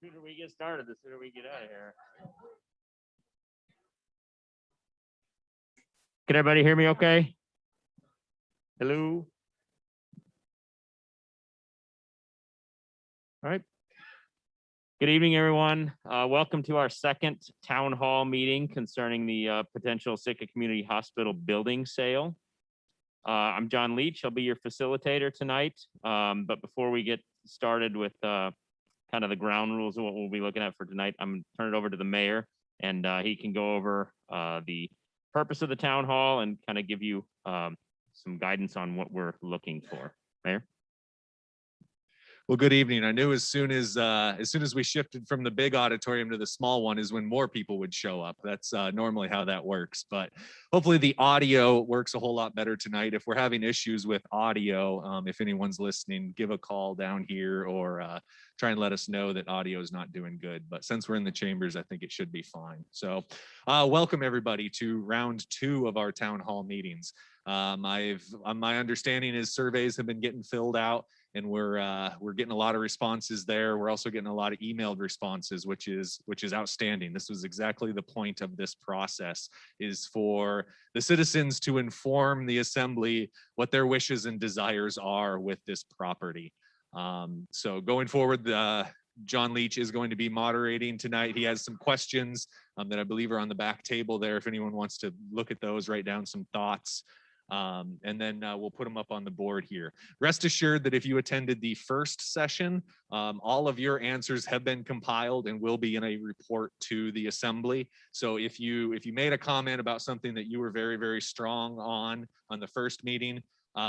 sooner we get started, the sooner we get out of here. Can everybody hear me okay? Hello? All right. Good evening, everyone. Welcome to our second town hall meeting concerning the potential Sitka Community Hospital building sale. I'm John Leach. I'll be your facilitator tonight. But before we get started with kind of the ground rules of what we'll be looking at for tonight, I'm going to turn it over to the mayor, and he can go over the purpose of the town hall and kind of give you some guidance on what we're looking for. Mayor? Well, good evening. I knew as soon as we shifted from the big auditorium to the small one is when more people would show up. That's normally how that works, but hopefully the audio works a whole lot better tonight. If we're having issues with audio, if anyone's listening, give a call down here or try and let us know that audio is not doing good. But since we're in the chambers, I think it should be fine. So welcome everybody to round 2 of our town hall meetings. My understanding is surveys have been getting filled out, and we're getting a lot of responses there. We're also getting a lot of emailed responses, which is outstanding. This was exactly the point of this process, is for the citizens to inform the assembly what their wishes and desires are with this property. So going forward, John Leach is going to be moderating tonight. He has some questions that I believe are on the back table there. If anyone wants to look at those, write down some thoughts. And then we'll put them up on the board here. Rest assured that if you attended the first session, all of your answers have been compiled and will be in a report to the assembly. So if you made a comment about something that you were very, very strong on the first meeting,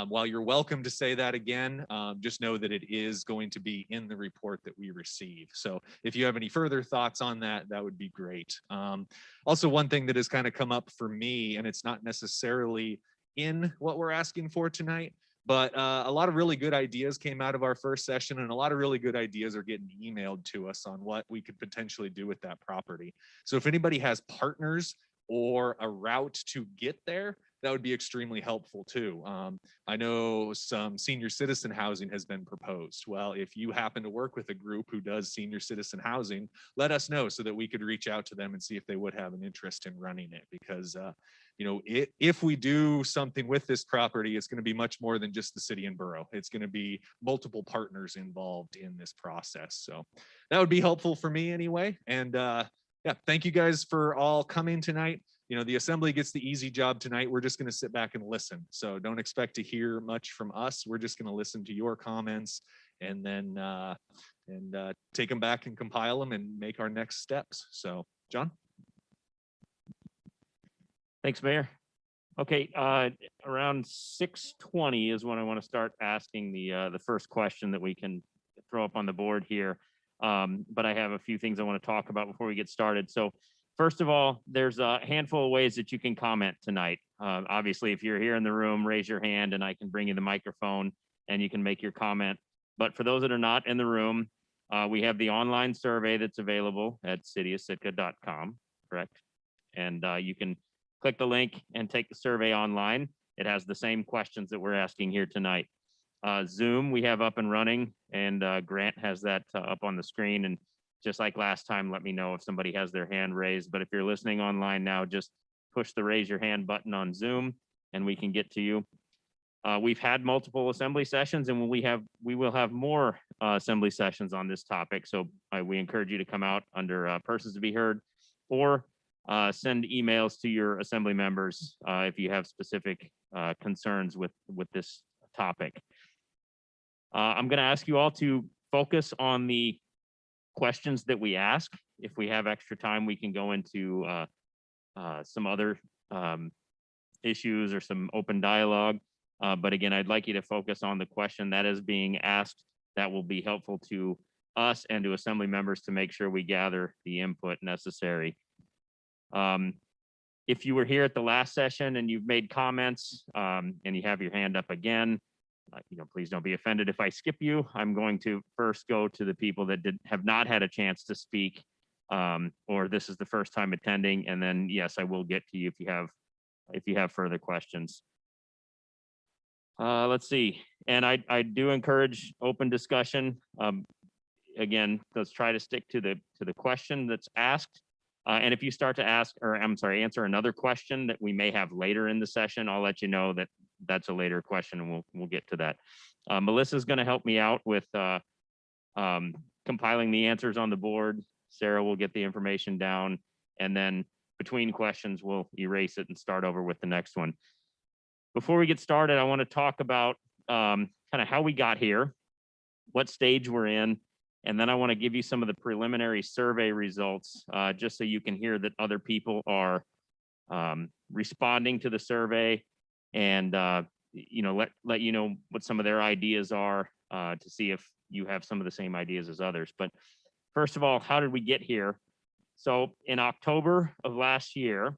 while you're welcome to say that again, just know that it is going to be in the report that we receive. So if you have any further thoughts on that, that would be great. Also, one thing that has kind of come up for me, and it's not necessarily in what we're asking for tonight, but a lot of really good ideas came out of our first session, and a lot of really good ideas are getting emailed to us on what we could potentially do with that property. So if anybody has partners or a route to get there, that would be extremely helpful too. I know some senior citizen housing has been proposed. Well, if you happen to work with a group who does senior citizen housing, let us know so that we could reach out to them and see if they would have an interest in running it. Because you know, if we do something with this property, it's going to be much more than just the city and borough. It's going to be multiple partners involved in this process. So that would be helpful for me anyway. And yeah, thank you guys for all coming tonight. You know, the assembly gets the easy job tonight. We're just going to sit back and listen. So don't expect to hear much from us. We're just going to listen to your comments and then take them back and compile them and make our next steps. So, John? Thanks, Mayor. Okay, around 6:20 is when I want to start asking the first question that we can throw up on the board here. But I have a few things I want to talk about before we get started. So first of all, there's a handful of ways that you can comment tonight. Obviously, if you're here in the room, raise your hand and I can bring you the microphone and you can make your comment. But for those that are not in the room, we have the online survey that's available at cityofsitka.com, correct? And you can click the link and take the survey online. It has the same questions that we're asking here tonight. Zoom we have up and running, and Grant has that up on the screen. And just like last time, let me know if somebody has their hand raised. But if you're listening online now, just push the raise your hand button on Zoom and we can get to you. We've had multiple assembly sessions, and we will have more assembly sessions on this topic. So we encourage you to come out under persons to be heard, or send emails to your assembly members if you have specific concerns with this topic. I'm going to ask you all to focus on the questions that we ask. If we have extra time, we can go into some other issues or some open dialogue. But again, I'd like you to focus on the question that is being asked. That will be helpful to us and to assembly members to make sure we gather the input necessary. If you were here at the last session and you've made comments and you have your hand up again, you know, please don't be offended if I skip you. I'm going to first go to the people that have not had a chance to speak, or this is the first time attending, and then yes, I will get to you if you have further questions. Let's see, and I do encourage open discussion. again, let's try to stick to the question that's asked. And if you start to ask, or I'm sorry, answer another question that we may have later in the session, I'll let you know that that's a later question, and we'll get to that. Melissa's going to help me out with compiling the answers on the board. Sarah will get the information down, and then between questions, we'll erase it and start over with the next one. Before we get started, I want to talk about kind of how we got here, what stage we're in, and then I want to give you some of the preliminary survey results, just so you can hear that other people are responding to the survey, and let you know what some of their ideas are, to see if you have some of the same ideas as others. But first of all, how did we get here? So in October of last year,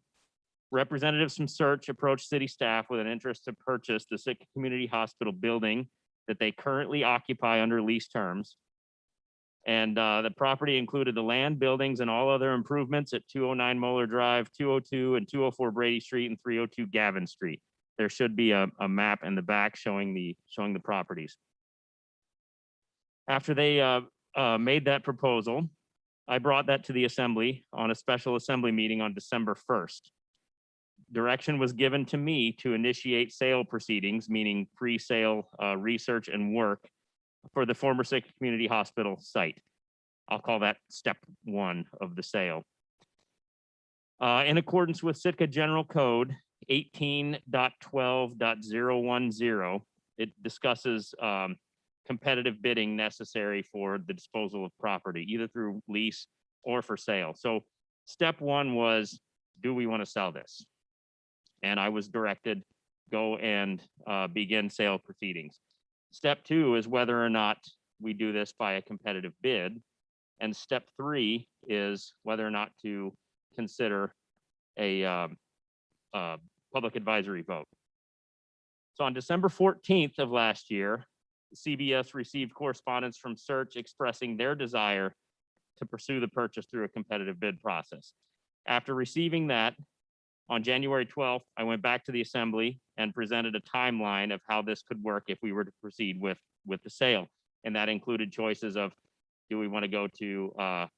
representatives from Search approached city staff with an interest to purchase the Sitka Community Hospital building that they currently occupy under lease terms. And the property included the land, buildings, and all other improvements at 209 Moeller Drive, 202 and 204 Brady Street, and 302 Gavin Street. There should be a map in the back showing the properties. After they made that proposal, I brought that to the assembly on a special assembly meeting on December 1st. Direction was given to me to initiate sale proceedings, meaning pre-sale research and work for the former Sitka Community Hospital site. I'll call that step 1 of the sale. In accordance with Sitka General Code 18.12.010, it discusses competitive bidding necessary for the disposal of property, either through lease or for sale. So step 1 was, do we want to sell this? And I was directed, go and begin sale proceedings. Step 2 is whether or not we do this by a competitive bid. And step 3 is whether or not to consider a public advisory vote. So on December 14th of last year, CBS received correspondence from Search expressing their desire to pursue the purchase through a competitive bid process. After receiving that, on January 12th, I went back to the assembly and presented a timeline of how this could work if we were to proceed with the sale. And that included choices of, do we want to go to a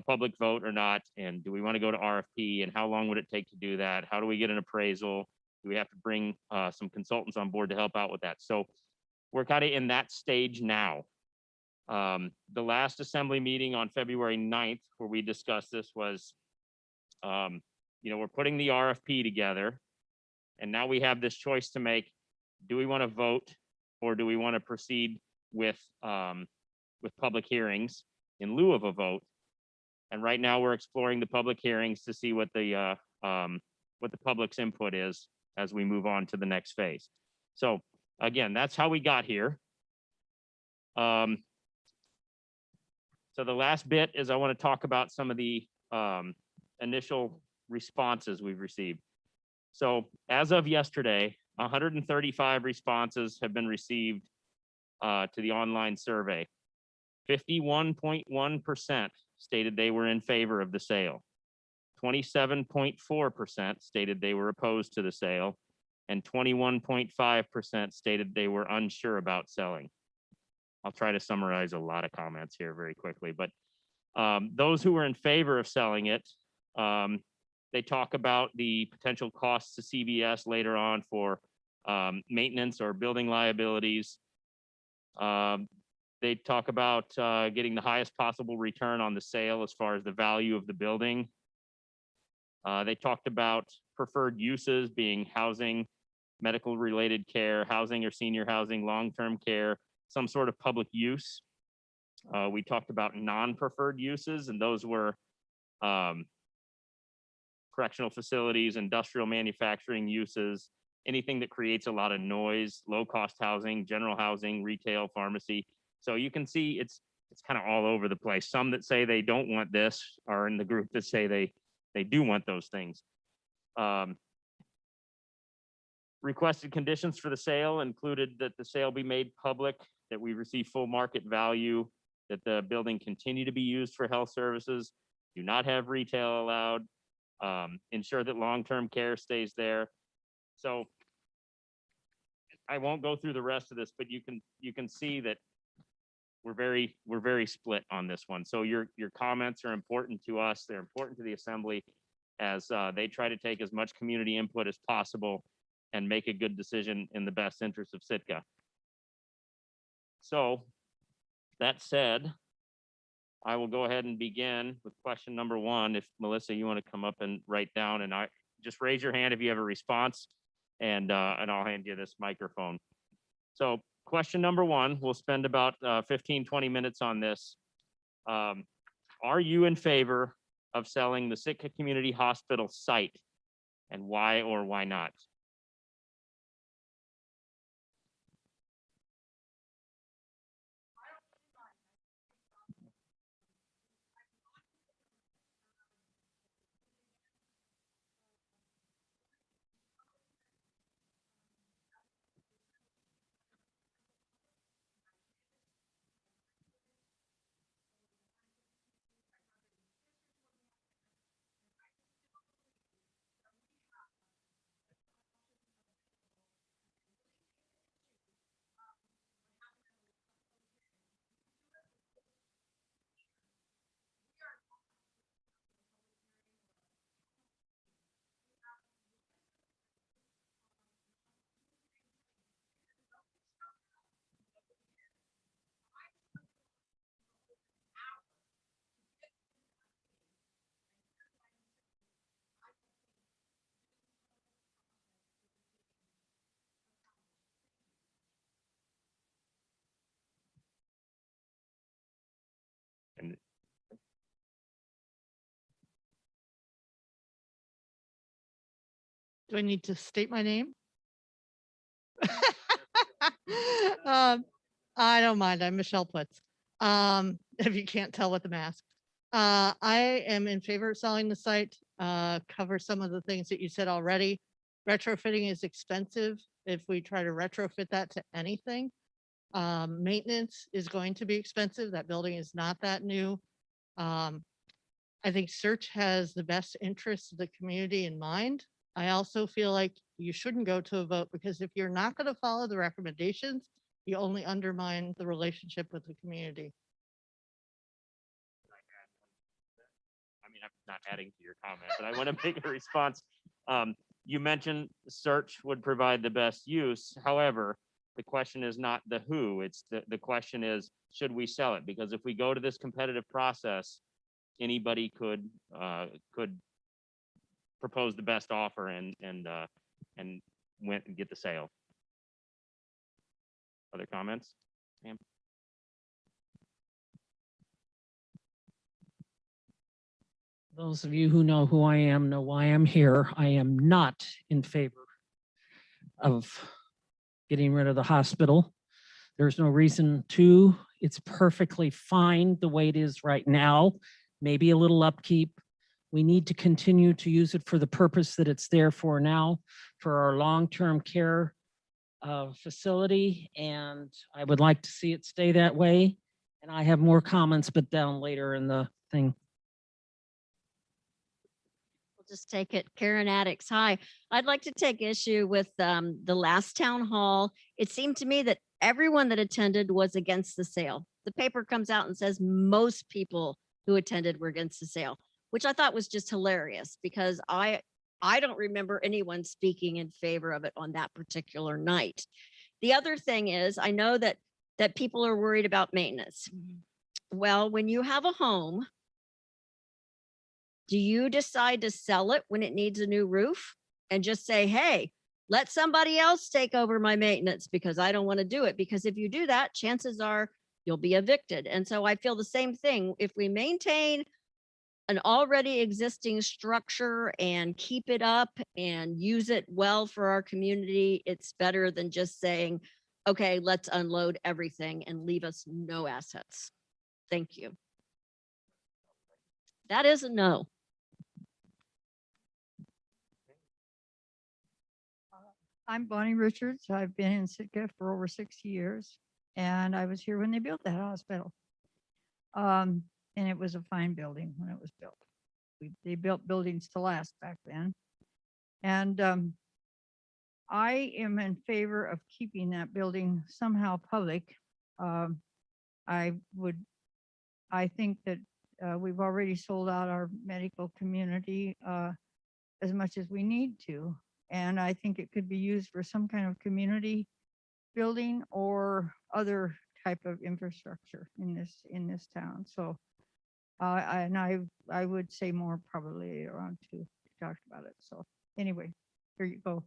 public vote or not? And do we want to go to RFP? And how long would it take to do that? How do we get an appraisal? Do we have to bring some consultants on board to help out with that? So we're kind of in that stage now. The last assembly meeting on February 9th, where we discussed this, was we're putting the RFP together, and now we have this choice to make. Do we want to vote, or do we want to proceed with public hearings in lieu of a vote? And right now we're exploring the public hearings to see what the public's input is as we move on to the next phase. So again, that's how we got here. So the last bit is I want to talk about some of the initial responses we've received. So as of yesterday, 135 responses have been received to the online survey. 51.1% stated they were in favor of the sale. 27.4% stated they were opposed to the sale, and 21.5% stated they were unsure about selling. I'll try to summarize a lot of comments here very quickly, but those who were in favor of selling it, they talk about the potential costs to CVS later on for maintenance or building liabilities. They talk about getting the highest possible return on the sale as far as the value of the building. They talked about preferred uses being housing, medical related care, housing or senior housing, long-term care, some sort of public use. We talked about non-preferred uses, and those were correctional facilities, industrial manufacturing uses, anything that creates a lot of noise, low-cost housing, general housing, retail, pharmacy. So you can see it's kind of all over the place. Some that say they don't want this are in the group that say they do want those things. Requested conditions for the sale included that the sale be made public, that we receive full market value, that the building continue to be used for health services, do not have retail allowed, ensure that long-term care stays there. So I won't go through the rest of this, but you can see that we're very split on this one. So your comments are important to us. They're important to the assembly as they try to take as much community input as possible and make a good decision in the best interest of Sitka. So that said, I will go ahead and begin with question number one. If Melissa, you want to come up and write down, and I just raise your hand if you have a response, and I'll hand you this microphone. So question number one, we'll spend about 15, 20 minutes on this. Are you in favor of selling the Sitka Community Hospital site, and why or why not? And Do I need to state my name? um, I don't mind. I'm Michelle Putz. If you can't tell with the mask. I am in favor of selling the site, cover some of the things that you said already. Retrofitting is expensive if we try to retrofit that to anything. Maintenance is going to be expensive. That building is not that new. I think search has the best interests of the community in mind. I also feel like you shouldn't go to a vote because if you're not going to follow the recommendations, you only undermine the relationship with the community. I mean, I'm not adding to your comment, but I want to make a response. You mentioned search would provide the best use. However, the question is not the who, it's the question is, should we sell it? Because if we go to this competitive process, anybody could propose the best offer and went and get the sale. Other comments? Sam? Those of you who know who I am know why I'm here. I am not in favor of getting rid of the hospital. There's no reason to. It's perfectly fine the way it is right now. Maybe a little upkeep. We need to continue to use it for the purpose that it's there for now, for our long-term care facility. And I would like to see it stay that way. And I have more comments, but down later in the thing. Just take it. Karen Addicts. Hi. I'd like to take issue with the last town hall. It seemed to me that everyone that attended was against the sale. The paper comes out and says most people who attended were against the sale, which I thought was just hilarious because I don't remember anyone speaking in favor of it on that particular night. The other thing is I know that people are worried about maintenance. Well, when you have a home, do you decide to sell it when it needs a new roof and just say, hey, let somebody else take over my maintenance because I don't want to do it? Because if you do that, chances are you'll be evicted. And so I feel the same thing. If we maintain an already existing structure and keep it up and use it well for our community, it's better than just saying, okay, let's unload everything and leave us no assets. Thank you. That is a no. I'm Bonnie Richards. I've been in Sitka for over 6 years, and I was here when they built that hospital. And it was a fine building when it was built. They built buildings to last back then. And I am in favor of keeping that building somehow public. I would, I think that we've already sold out our medical community as much as we need to. And I think it could be used for some kind of community building or other type of infrastructure in this town. So I would say more probably around 2 to talk about it. So anyway, here you go.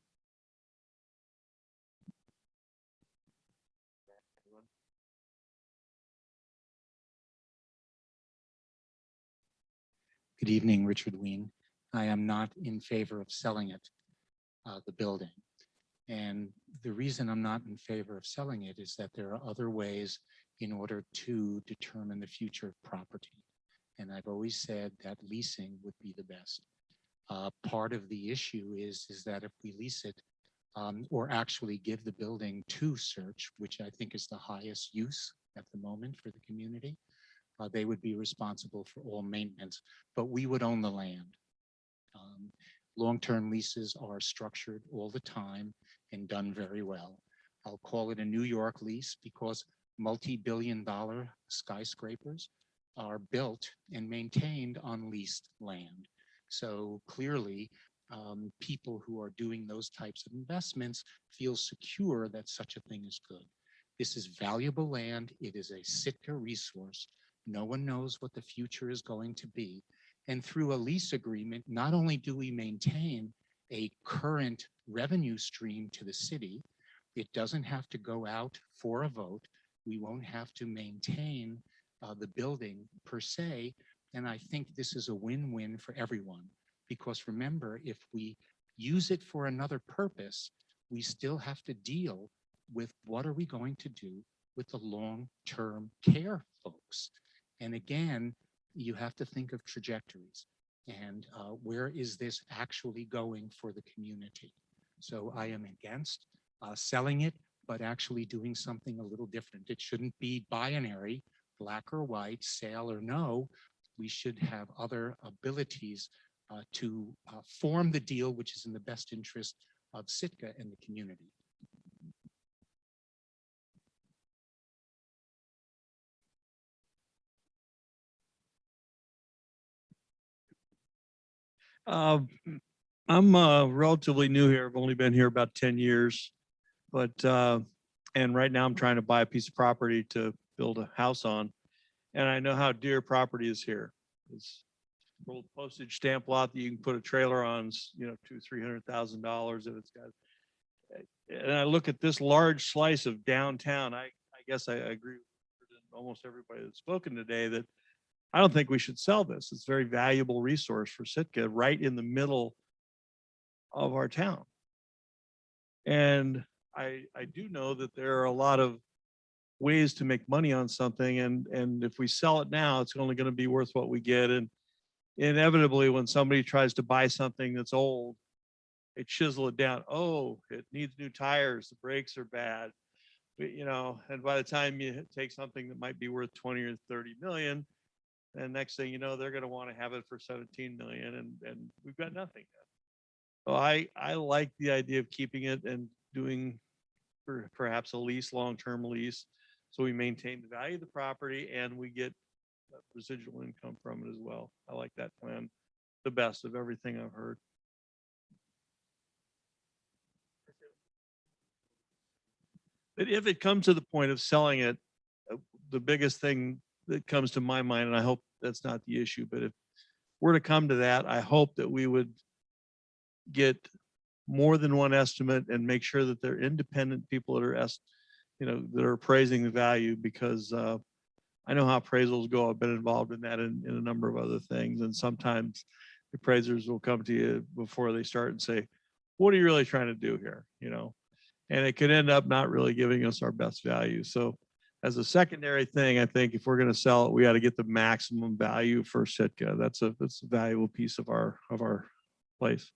Good evening, Richard Ween. I am not in favor of selling it, the building. And the reason I'm not in favor of selling it is that there are other ways in order to determine the future of property. And I've always said that leasing would be the best. Part of the issue is that if we lease it or actually give the building to Search, which I think is the highest use at the moment for the community, they would be responsible for all maintenance, but we would own the land. Long-term leases are structured all the time and done very well. I'll call it a New York lease because multi-billion-dollar skyscrapers are built and maintained on leased land. So clearly, people who are doing those types of investments feel secure that such a thing is good. This is valuable land. It is a Sitka resource. No one knows what the future is going to be. And through a lease agreement, not only do we maintain a current revenue stream to the city, it doesn't have to go out for a vote. We won't have to maintain the building per se. And I think this is a win-win for everyone. Because remember, if we use it for another purpose, we still have to deal with what are we going to do with the long-term care folks. And again, you have to think of trajectories and where is this actually going for the community. So I am against selling it, but actually doing something a little different. It shouldn't be binary, black or white, sale or no. We should have other abilities to form the deal which is in the best interest of Sitka and the community. I'm relatively new here. I've only been here about 10 years, but and right now I'm trying to buy a piece of property to build a house on. And I know how dear property is here. It's an old postage stamp lot that you can put a trailer on, you know, $200,000-$300,000 if it's got. And I look at this large slice of downtown. I guess I agree with almost everybody that's spoken today that I don't think we should sell this. It's a very valuable resource for Sitka right in the middle of our town. And I do know that there are a lot of ways to make money on something. And if we sell it now, it's only going to be worth what we get. And inevitably, when somebody tries to buy something that's old, they chisel it down. Oh, it needs new tires. The brakes are bad. But, you know, and by the time you take something that might be worth 20 or 30 million, and next thing you know, they're going to want to have it for 17 million, and we've got nothing. So I like the idea of keeping it and doing perhaps a lease, long-term lease, so we maintain the value of the property and we get residual income from it as well. I like that plan the best of everything I've heard. But if it comes to the point of selling it, the biggest thing that comes to my mind, and I hope that's not the issue, but if we're to come to that, I hope that we would get more than one estimate and make sure that they're independent people that are, that are appraising the value, because I know how appraisals go. I've been involved in that in a number of other things. And sometimes appraisers will come to you before they start and say, what are you really trying to do here? You know, and it could end up not really giving us our best value. So as a secondary thing, I think if we're going to sell it, we got to get the maximum value for Sitka. That's a valuable piece of our place.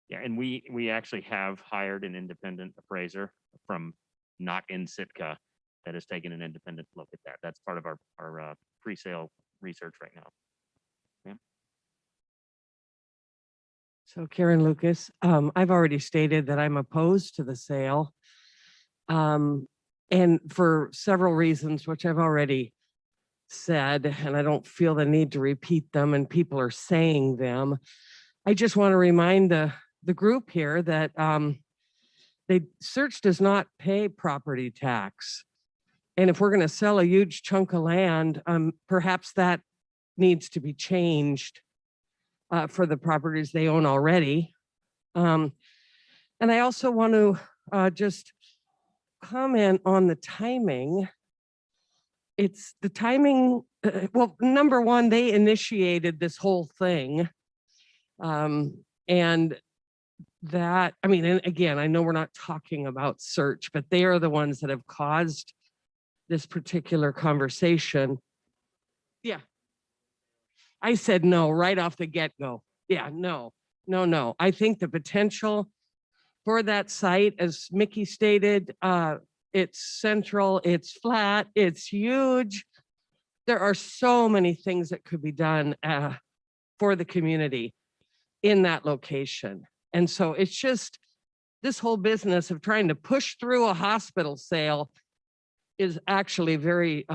Yeah, and we actually have hired an independent appraiser from not in Sitka that has taken an independent look at that. That's part of our pre-sale research right now. Yeah. So Karen Lucas, I've already stated that I'm opposed to the sale. And for several reasons, which I've already said, and I don't feel the need to repeat them, and people are saying them. I just want to remind the group here that search does not pay property tax. And if we're going to sell a huge chunk of land, perhaps that needs to be changed for the properties they own already. And I also want to just comment on the timing. It's the timing. Well, number one, they initiated this whole thing. And that, I mean, and again, I know we're not talking about search, but they are the ones that have caused this particular conversation. Yeah. I said no right off the get-go. Yeah, no. I think the potential for that site, as Mickey stated, it's central, it's flat, it's huge. There are so many things that could be done for the community in that location. And so it's just this whole business of trying to push through a hospital sale is actually very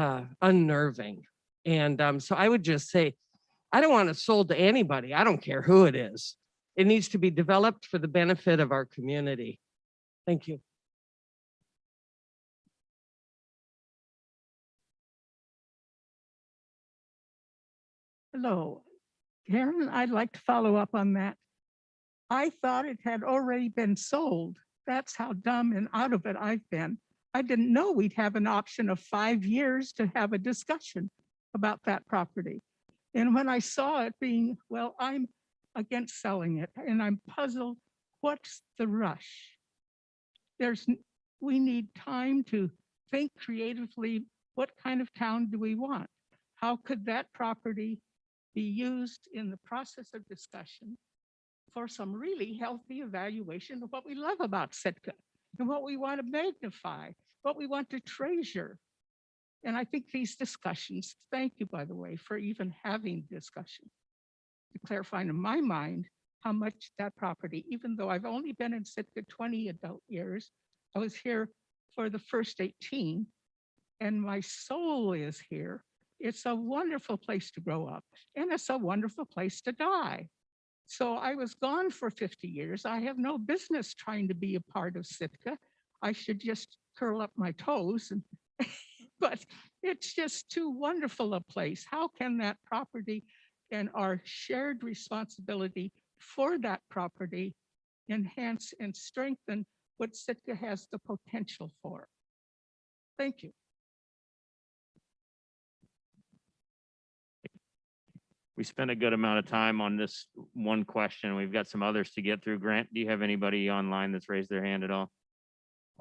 unnerving. And so I would just say, I don't want it sold to anybody. I don't care who it is. It needs to be developed for the benefit of our community. Thank you. Hello, Karen, I'd like to follow up on that. I thought it had already been sold. That's how dumb and out of it I've been. I didn't know we'd have an option of 5 years to have a discussion about that property. And when I saw it being, well, I'm against selling it and I'm puzzled, what's the rush? We need time to think creatively, what kind of town do we want? How could that property be used in the process of discussion for some really healthy evaluation of what we love about Sitka and what we want to magnify, what we want to treasure. And I think these discussions, thank you, by the way, for even having discussion to clarify in my mind how much that property, even though I've only been in Sitka 20 adult years, I was here for the first 18 and my soul is here. It's a wonderful place to grow up and it's a wonderful place to die. So I was gone for 50 years. I have no business trying to be a part of Sitka. I should just curl up my toes, and but it's just too wonderful a place. How can that property and our shared responsibility for that property enhance and strengthen what Sitka has the potential for? Thank you. We spent a good amount of time on this one question. We've got some others to get through. Grant, do you have anybody online that's raised their hand at all?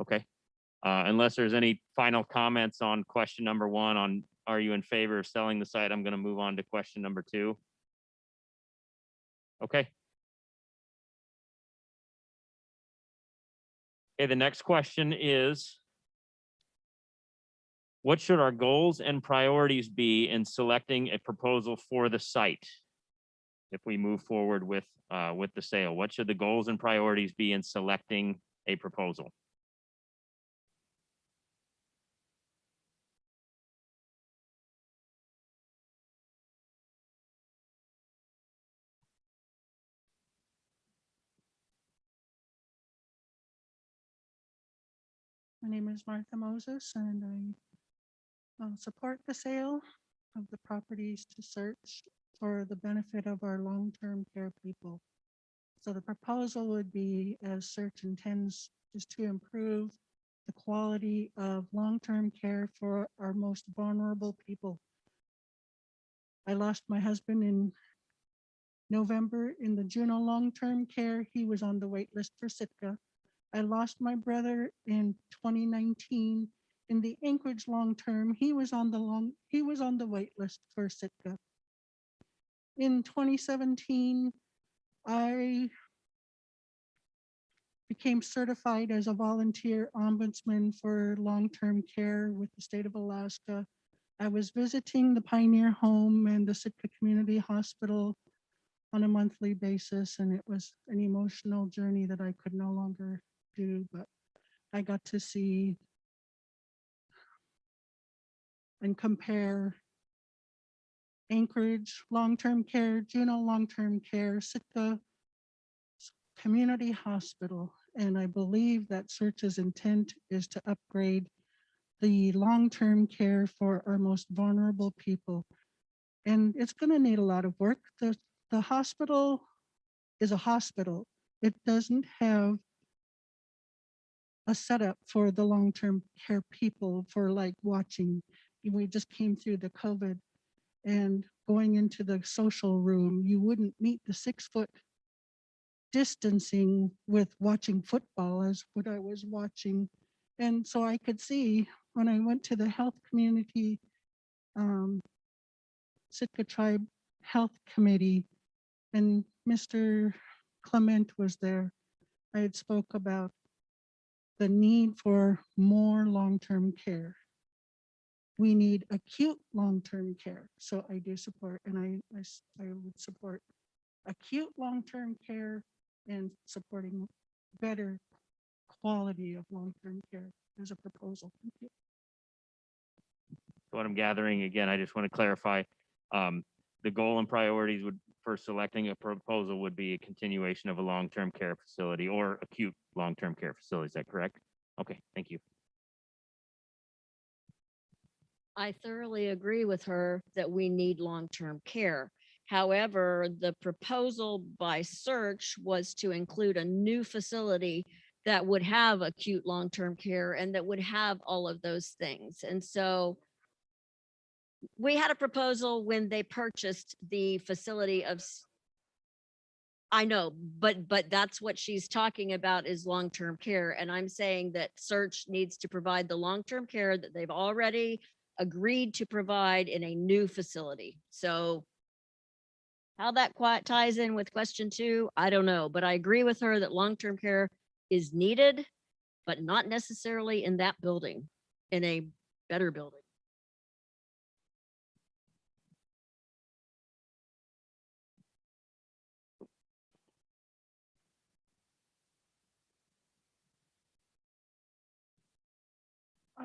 Okay. Unless there's any final comments on question number one on, are you in favor of selling the site? I'm going to move on to question number two. Okay. Okay, the next question is, what should our goals and priorities be in selecting a proposal for the site? If we move forward with the sale, what should the goals and priorities be in selecting a proposal? My name is Martha Moses, and I support the sale of the properties to search for the benefit of our long-term care people. So the proposal would be, as search intends, is to improve the quality of long-term care for our most vulnerable people. I lost my husband in November in the Juneau long-term care. He was on the wait list for Sitka. I lost my brother in 2019 in the Anchorage long-term. He was on the wait list for Sitka. In 2017, I became certified as a volunteer ombudsman for long-term care with the state of Alaska. I was visiting the Pioneer Home and the Sitka Community Hospital on a monthly basis, and it was an emotional journey that I could no longer do, but I got to see and compare Anchorage long-term care, Juneau long-term care, Sitka Community Hospital. And I believe that Search's intent is to upgrade the long-term care for our most vulnerable people. And it's going to need a lot of work. The hospital is a hospital. It doesn't have a setup for the long-term care people for like watching. We just came through the COVID and going into the social room, you wouldn't meet the 6-foot distancing with watching football as what I was watching. And so I could see when I went to the health community, Sitka Tribe Health Committee, and Mr. Clement was there. I had spoke about the need for more long-term care. We need acute long-term care. So I do support, and I would support acute long-term care and supporting better quality of long-term care as a proposal. Thank you. What I'm gathering, again, I just want to clarify, the goal and priorities would, for selecting a proposal would be a continuation of a long-term care facility or acute long-term care facility. Is that correct? Okay, thank you. I thoroughly agree with her that we need long-term care. However, the proposal by Search was to include a new facility that would have acute long-term care and that would have all of those things. And so we had a proposal when they purchased the facility of, I know, but that's what she's talking about is long-term care. And I'm saying that Search needs to provide the long-term care that they've already agreed to provide in a new facility. So how that ties in with question 2, I don't know, but I agree with her that long-term care is needed, but not necessarily in that building, in a better building.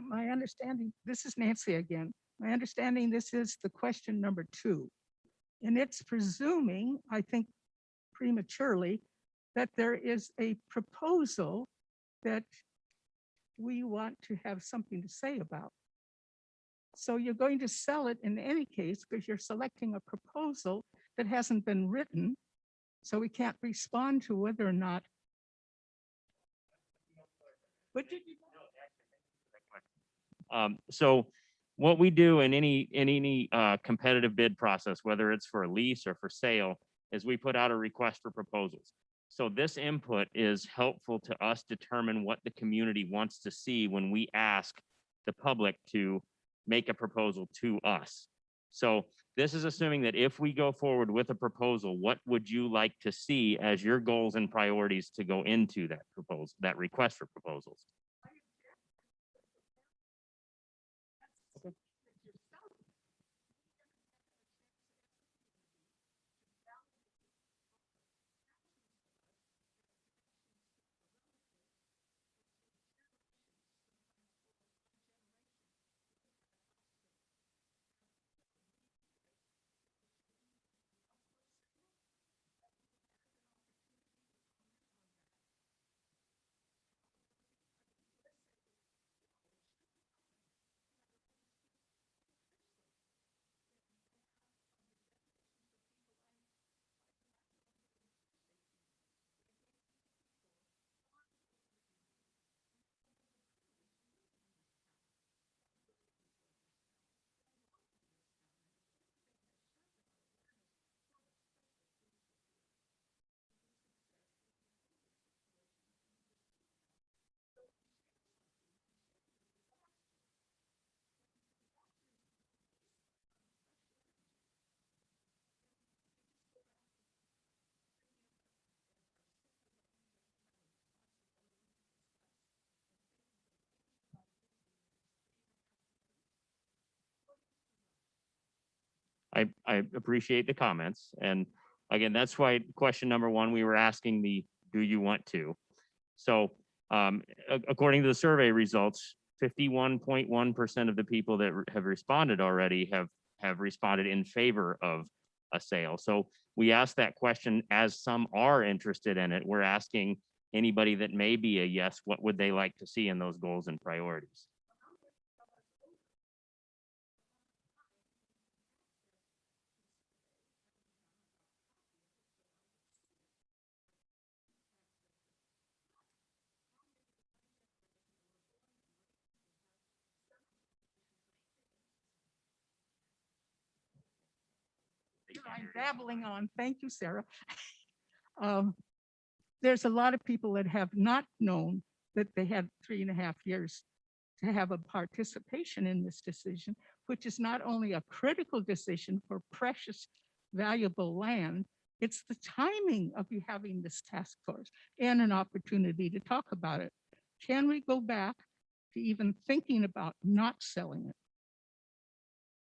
My understanding, this is Nancy again. My understanding, this is the question number 2. And it's presuming, I think prematurely, that there is a proposal that we want to have something to say about. So you're going to sell it in any case because you're selecting a proposal that hasn't been written. So we can't respond to whether or not. But So what we do in any competitive bid process, whether it's for a lease or for sale, is we put out a request for proposals. So this input is helpful to us determine what the community wants to see when we ask the public to make a proposal to us. So this is assuming that if we go forward with a proposal, what would you like to see as your goals and priorities to go into that proposal, that request for proposals? I appreciate the comments. And again, that's why question number 1, we were asking the, do you want to? So according to the survey results, 51.1% of the people that have responded already have responded in favor of a sale. So we asked that question as some are interested in it. We're asking anybody that may be a yes, what would they like to see in those goals and priorities? I'm babbling on. Thank you, Sarah. There's a lot of people that have not known that they had 3.5 years to have a participation in this decision, which is not only a critical decision for precious, valuable land, it's the timing of you having this task force and an opportunity to talk about it. Can we go back to even thinking about not selling it?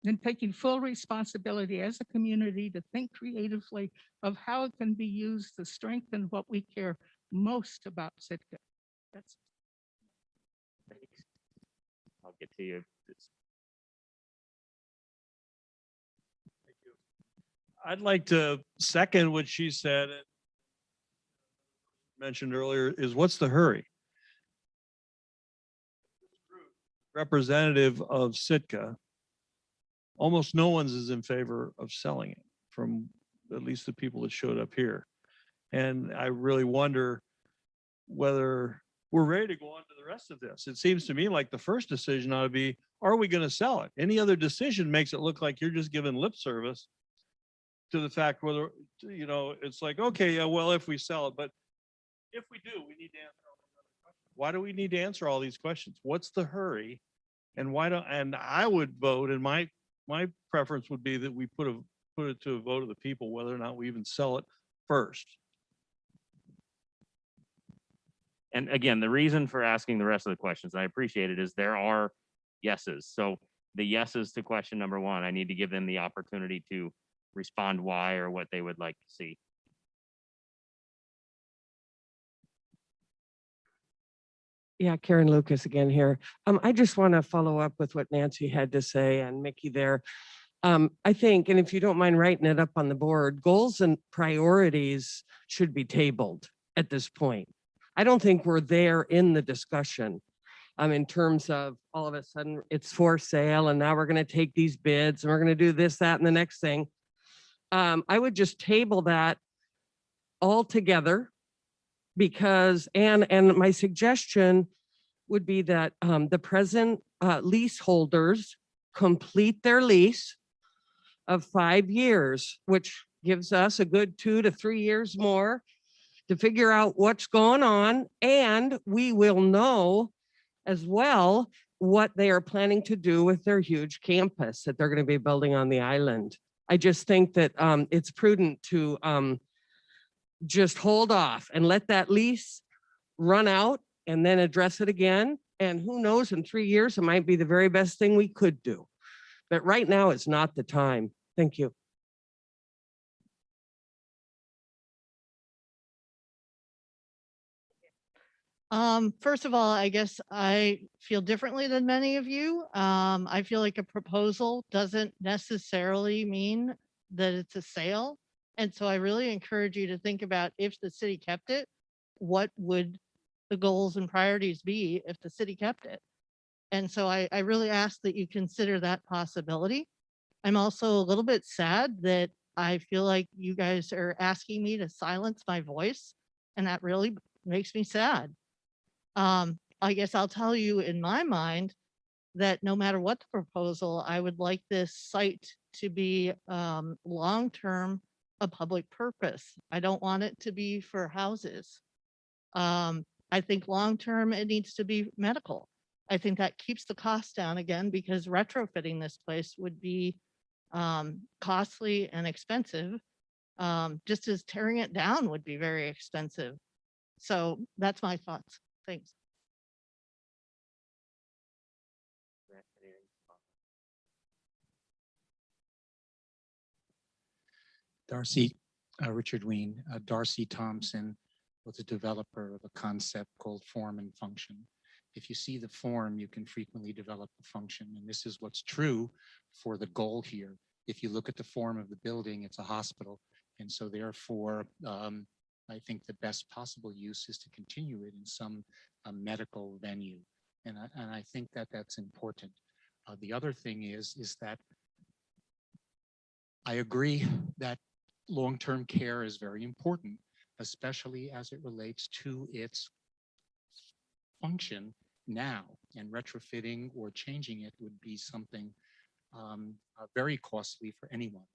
And taking full responsibility as a community to think creatively of how it can be used to strengthen what we care most about Sitka. That's Thanks. I'll get to you. I'd like to second what she said and mentioned earlier is what's the hurry? Representative of Sitka, almost no one's is in favor of selling it from at least the people that showed up here. And I really wonder whether we're ready to go on to the rest of this. It seems to me like the first decision ought to be, are we going to sell it? Any other decision makes it look like you're just giving lip service to the fact whether, you know, it's like, okay, yeah, well, if we sell it, but if we do, we need to answer all these other questions. Why do we need to answer all these questions? What's the hurry? And why don't, and I would vote, and my preference would be that we put it to a vote of the people, whether or not we even sell it first. And again, the reason for asking the rest of the questions, I appreciate it, is there are yeses. So the yeses to question number one, I need to give them the opportunity to respond why or what they would like to see. Yeah, Karen Lucas again here. I just want to follow up with what Nancy had to say and Mickey there. I think, and if you don't mind writing it up on the board, goals and priorities should be tabled at this point. I don't think we're there in the discussion in terms of all of a sudden it's for sale and now we're going to take these bids and we're going to do this, that, and the next thing. I would just table that all together because, and my suggestion would be that the present leaseholders complete their lease of 5 years, which gives us a good 2 to 3 years more to figure out what's going on. And we will know as well what they are planning to do with their huge campus that they're going to be building on the island. I just think that it's prudent to just hold off and let that lease run out and then address it again. And who knows, in 3 years, it might be the very best thing we could do. But right now is not the time. Thank you. First of all, I guess I feel differently than many of you. I feel like a proposal doesn't necessarily mean that it's a sale. And so I really encourage you to think about, if the city kept it, what would the goals and priorities be if the city kept it? And so I really ask that you consider that possibility. I'm also a little bit sad that I feel like you guys are asking me to silence my voice, and that really makes me sad. I guess I'll tell you, in my mind, that no matter what the proposal, I would like this site to be long-term a public purpose. I don't want it to be for houses. I think long-term it needs to be medical. I think that keeps the cost down again, because retrofitting this place would be costly and expensive, just as tearing it down would be very expensive. So that's my thoughts. Thanks. Darcy, Richard Ween, Darcy Thompson was a developer of a concept called form and function. if you see the form, you can frequently develop the function. And this is what's true for the goal here. If you look at the form of the building, it's a hospital. And so therefore, I think the best possible use is to continue it in some medical venue. And I think that that's important. The other thing is that I agree that long-term care is very important, especially as it relates to its function now, and retrofitting or changing it would be something very costly for anyone.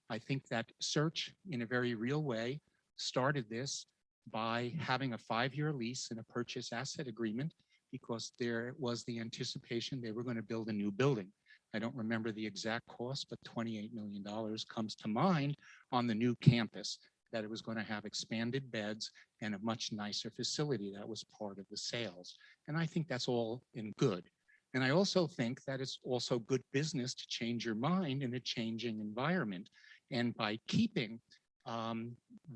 I think that Search, in a very real way, started this by having a 5-year lease and a purchase asset agreement because there was the anticipation they were going to build a new building. I don't remember the exact cost, but $28 million comes to mind on the new campus, that it was going to have expanded beds and a much nicer facility. That was part of the sales. And I think that's all in good. And I also think that it's also good business to change your mind in a changing environment. And by keeping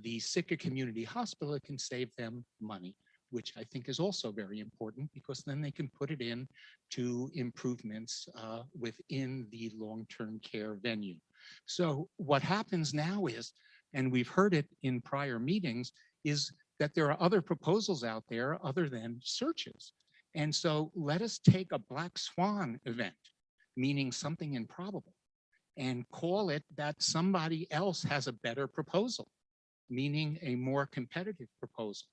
the Sitka Community Hospital, it can save them money, which I think is also very important because then they can put it in to improvements within the long-term care venue. So what happens now is, and we've heard it in prior meetings, is that there are other proposals out there other than Searches. And so let us take a black swan event, meaning something improbable, and call it that somebody else has a better proposal, meaning a more competitive proposal.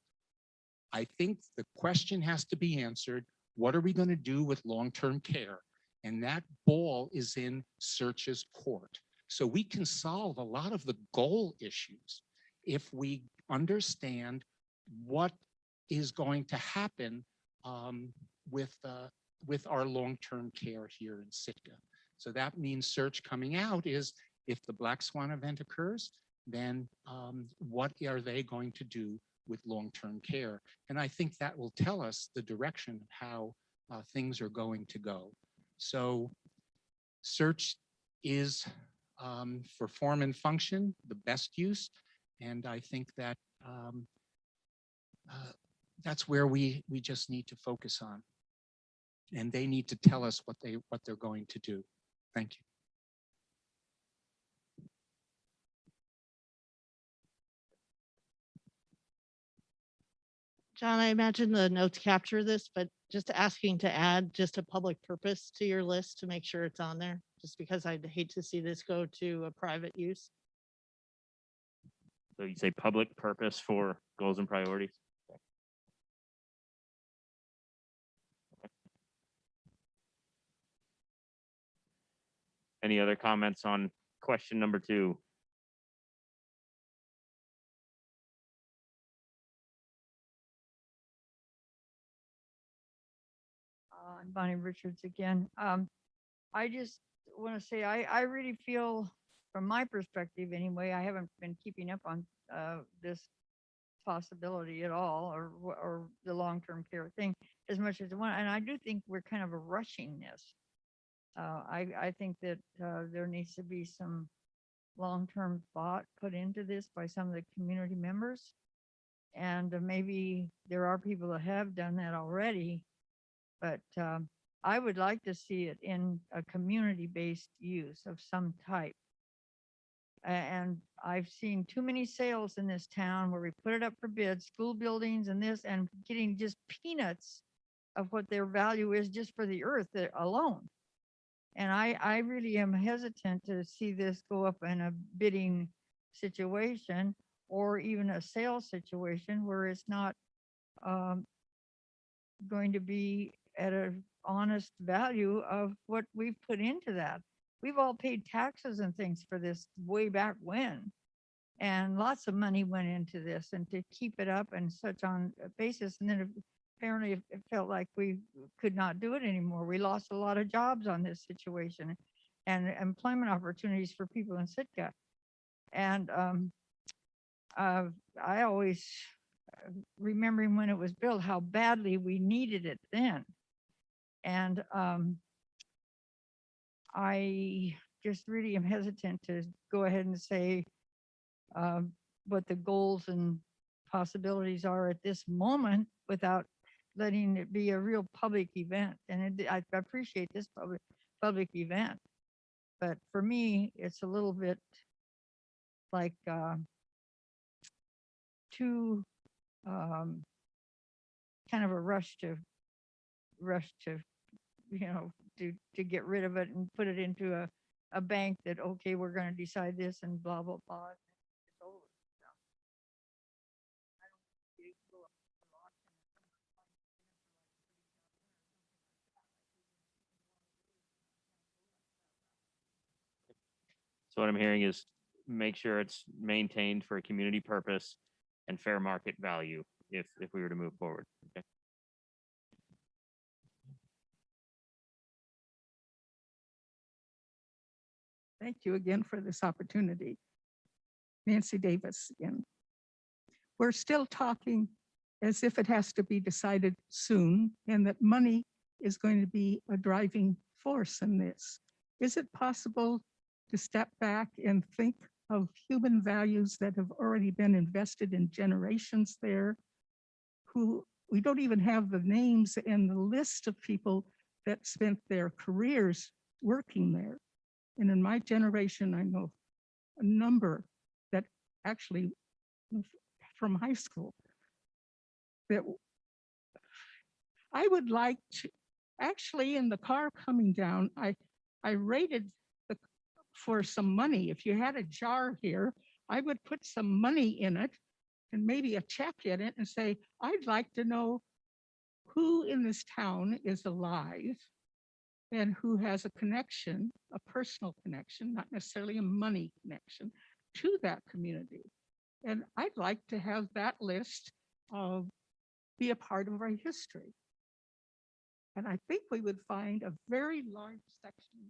I think the question has to be answered, what are we going to do with long-term care? And that ball is in Search's court. So we can solve a lot of the goal issues if we understand what is going to happen with our long-term care here in Sitka. So that means Search coming out is, if the black swan event occurs, then what are they going to do with long-term care? And I think that will tell us the direction of how things are going to go. So Search is, for form and function, the best use. And I think that that's where we just need to focus on. And they need to tell us what they're going to do. Thank you. John, I imagine the notes capture this, but just asking to add just a public purpose to your list to make sure it's on there, just because I'd hate to see this go to a private use. So you say public purpose for goals and priorities? Any other comments on question number 2? I'm Bonnie Richards again. I just want to say I really feel, from my perspective anyway, I haven't been keeping up on this possibility at all, or the long-term care thing as much as I want. And I do think we're kind of rushing this. I think that there needs to be some long-term thought put into this by some of the community members. And maybe there are people that have done that already, but I would like to see it in a community-based use of some type. And I've seen too many sales in this town where we put it up for bid, school buildings and this, and getting just peanuts of what their value is just for the earth alone. And I really am hesitant to see this go up in a bidding situation or even a sales situation where it's not going to be at an honest value of what we've put into that. We've all paid taxes and things for this way back when, and lots of money went into this, and to keep it up and such on a basis. And then apparently it felt like we could not do it anymore. We lost a lot of jobs on this situation and employment opportunities for people in Sitka. And I always, remembering when it was built, how badly we needed it then. And I just really am hesitant to go ahead and say what the goals and possibilities are at this moment without letting it be a real public event. And I appreciate this public event. But for me, it's a little bit like too kind of a rush to to get rid of it and put it into a bank that, okay, we're going to decide this and blah blah blah. It's over. So, I don't think you go up to the auction and So what I'm hearing is make sure it's maintained for a community purpose and fair market value if we were to move forward. Okay. Thank you again for this opportunity. Nancy Davis again. We're still talking as if it has to be decided soon and that money is going to be a driving force in this. Is it possible to step back and think of human values that have already been invested in generations there, who we don't even have the names and the list of people that spent their careers working there? And in my generation, I know a number that actually from high school that I would like to, actually in the car coming down, I rated for some money. If you had a jar here, I would put some money in it and maybe a check in it and say, I'd like to know who in this town is alive and who has a connection, a personal connection, not necessarily a money connection, to that community. And I'd like to have that list be a part of our history. And I think we would find a very large section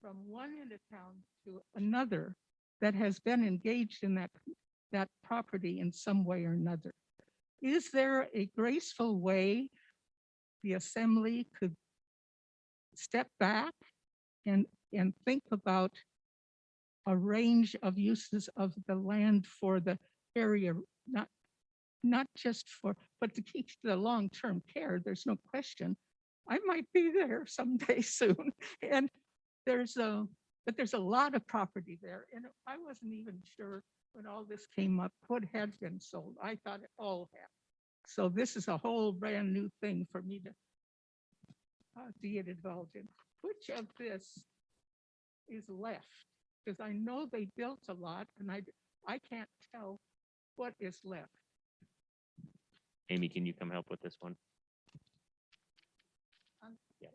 from one end of town to another that has been engaged in that property in some way or another. Is there a graceful way the assembly could step back and think about a range of uses of the land for the area, not just for, but to keep the long-term care? There's no question. I might be there someday soon. And but there's a lot of property there. And I wasn't even sure when all this came up what had been sold. I thought it all had. So this is a whole brand new thing for me to get involved in. Which of this is left? Because I know they built a lot and I can't tell what is left. Amy, can you come help with this one? Yeah.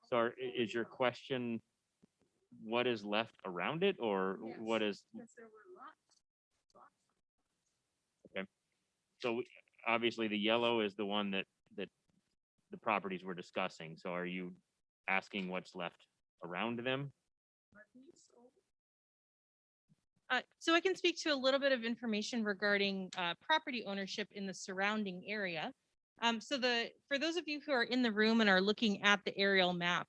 So is your question what is left around it, or Yes, what is? because there were lots. Okay. So obviously the yellow is the one that the properties we're discussing. So are you asking what's left around them? So I can speak to a little bit of information regarding property ownership in the surrounding area. For those of you who are in the room and are looking at the aerial map,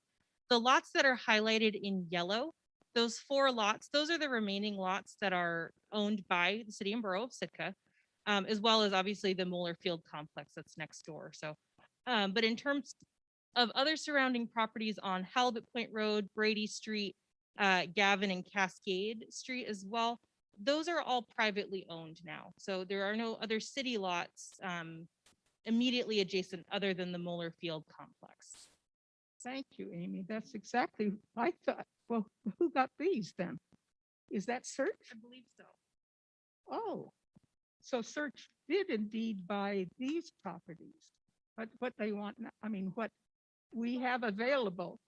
the lots that are highlighted in yellow, those 4 lots, those are the remaining lots that are owned by the city and borough of Sitka, as well as obviously the Moeller Field complex that's next door. So, but in terms of other surrounding properties on Halibut Point Road, Brady Street, Gavin and Cascade Street as well, those are all privately owned now. So there are no other city lots immediately adjacent other than the Moeller Field complex. Thank you, Amy. That's exactly, I thought, well, who got these then? Is that Search? I believe so. Oh, so Search did indeed buy these properties, but what they want, I mean, what we have available.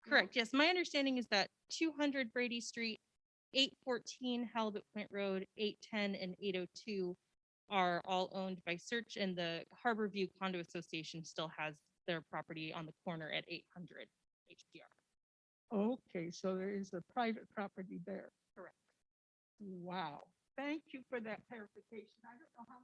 Correct. Yes, my understanding is that 200 Brady Street, 814 Halibut Point Road, 810 and 802 are all owned by Search, and the Harborview Condo Association still has their property on the corner at 800 HDR. Okay, so there is a private property there. Correct. Wow. Thank you for that clarification. I don't know how.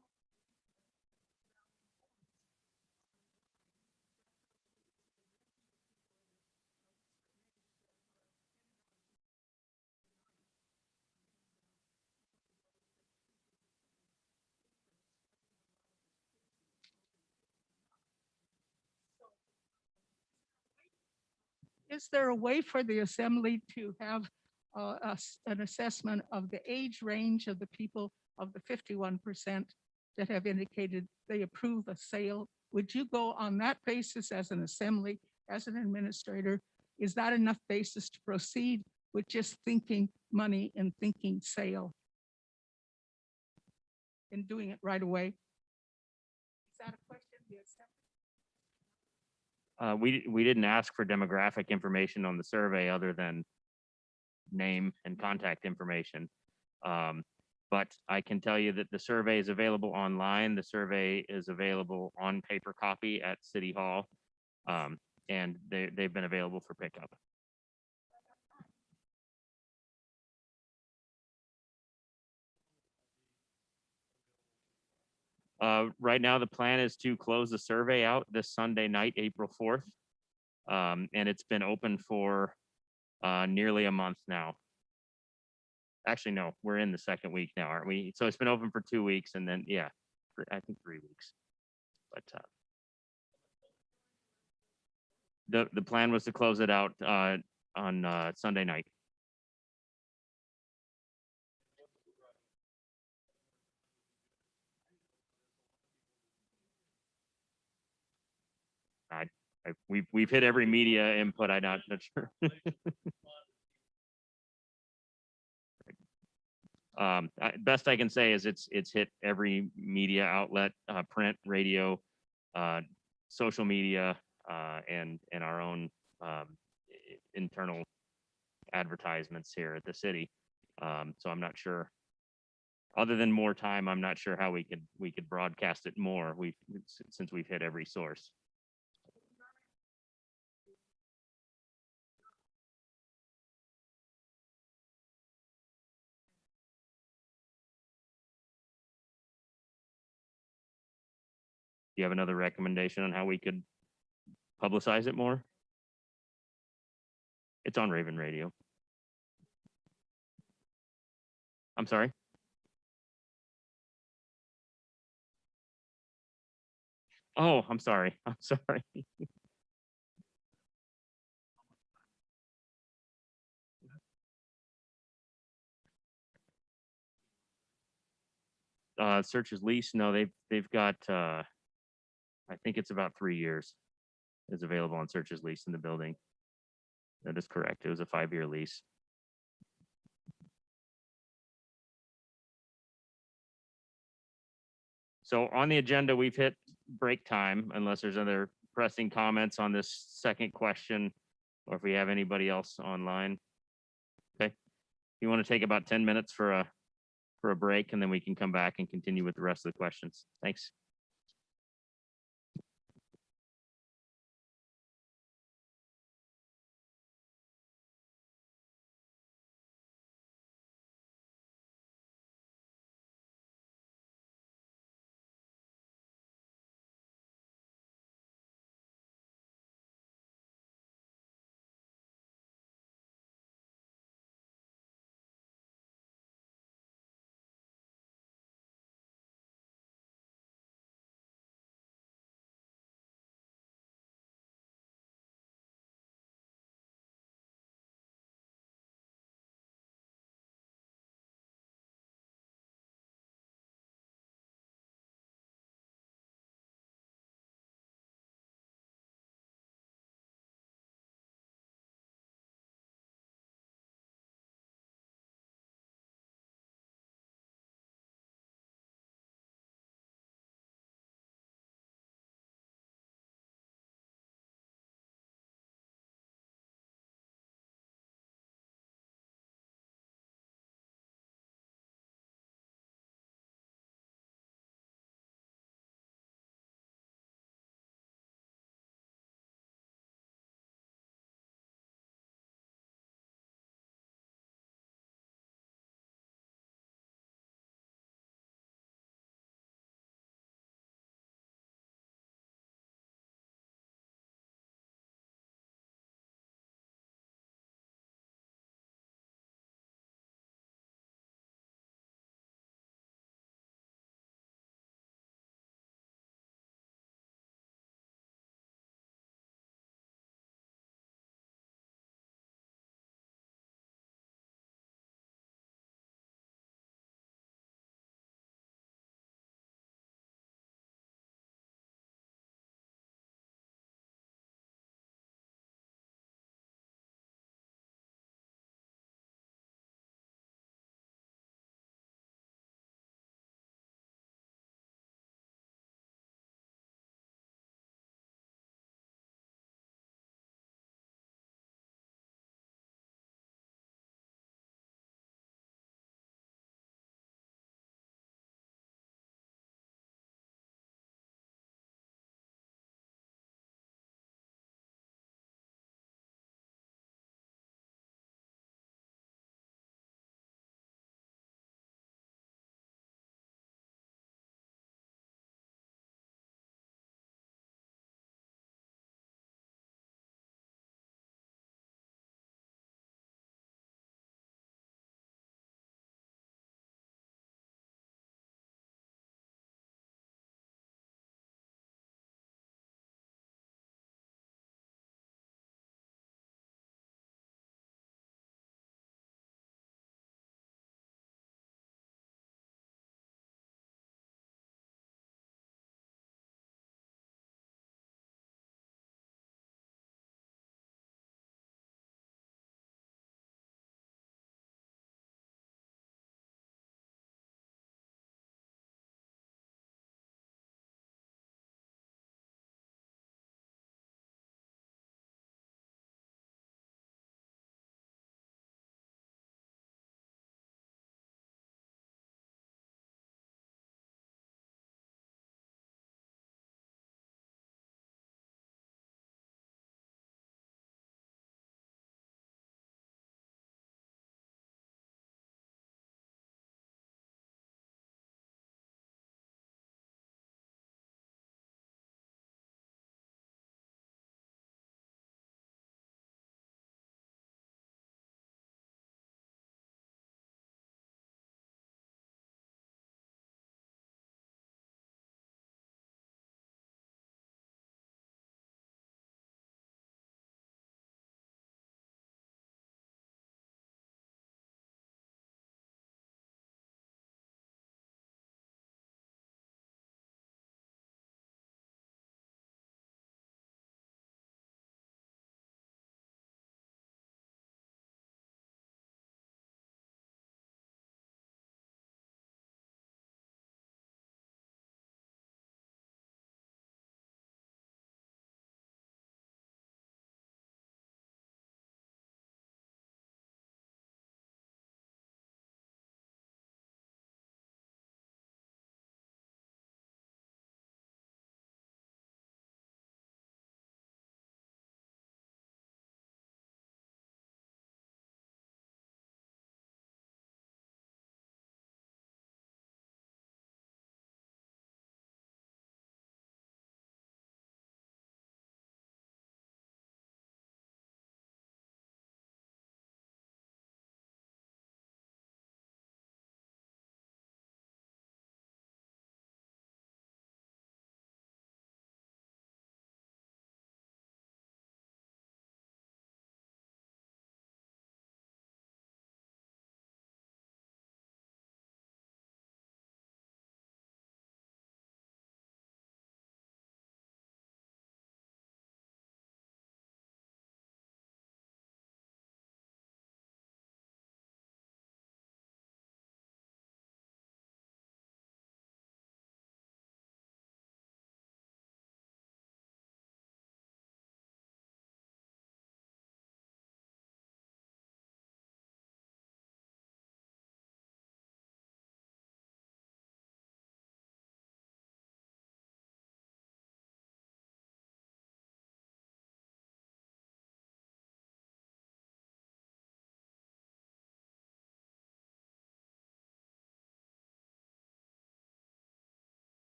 is there a way for the assembly to have an assessment of the age range of the people of the 51% that have indicated they approve a sale? Would you go on that basis as an assembly, as an administrator? Is that enough basis to proceed with just thinking money and thinking sale? And doing it right away? Is that a question? The assembly? We didn't ask for demographic information on the survey other than name and contact information. But I can tell you that the survey is available online. The survey is available on paper copy at City Hall. And they've been available for pickup. Right now, the plan is to close the survey out this Sunday night, April 4th. And it's been open for nearly a month now. Actually, no, we're in the second week now, aren't we? So it's been open for 2 weeks and then, yeah, I think 3 weeks. But the plan was to close it out on Sunday night. We've hit every media input. I'm not sure. Best I can say is it's hit every media outlet, print, radio, social media, and our own internal advertisements here at the city. So I'm not sure. Other than more time, I'm not sure how we could broadcast it more. Since we've hit every source. Do you have another recommendation on how we could publicize it more? It's on Raven Radio. I'm sorry. Oh, I'm sorry. I'm sorry. Search is lease. No, they've got I think it's about 3 years is available on search is lease in the building. That is correct. It was a 5-year lease. So on the agenda, we've hit break time unless there's other pressing comments on this second question or if we have anybody else online. Okay. You want to take about 10 minutes for a break and then we can come back and continue with the rest of the questions. Thanks.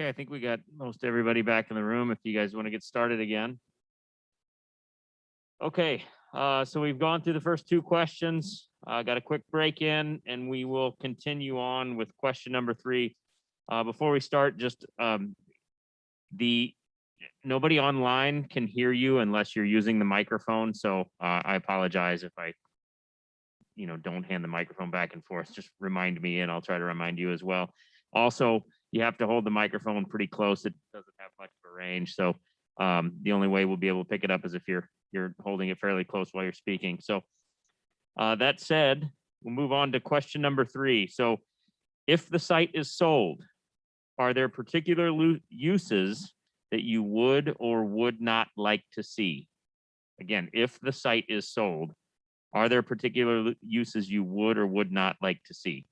Okay, I think we got most everybody back in the room if you guys want to get started again. Okay, so we've gone through the first two questions. Got a quick break in and we will continue on with question number 3. Before we start, just nobody online can hear you unless you're using the microphone. So I apologize if I, don't hand the microphone back and forth. Just remind me and I'll try to remind you as well. Also, you have to hold the microphone pretty close. It doesn't have much of a range. So the only way we'll be able to pick it up is if you're holding it fairly close while you're speaking. So that said, we'll move on to question number 3. So if the site is sold, are there particular uses that you would or would not like to see? Again, if the site is sold, are there particular uses you would or would not like to see?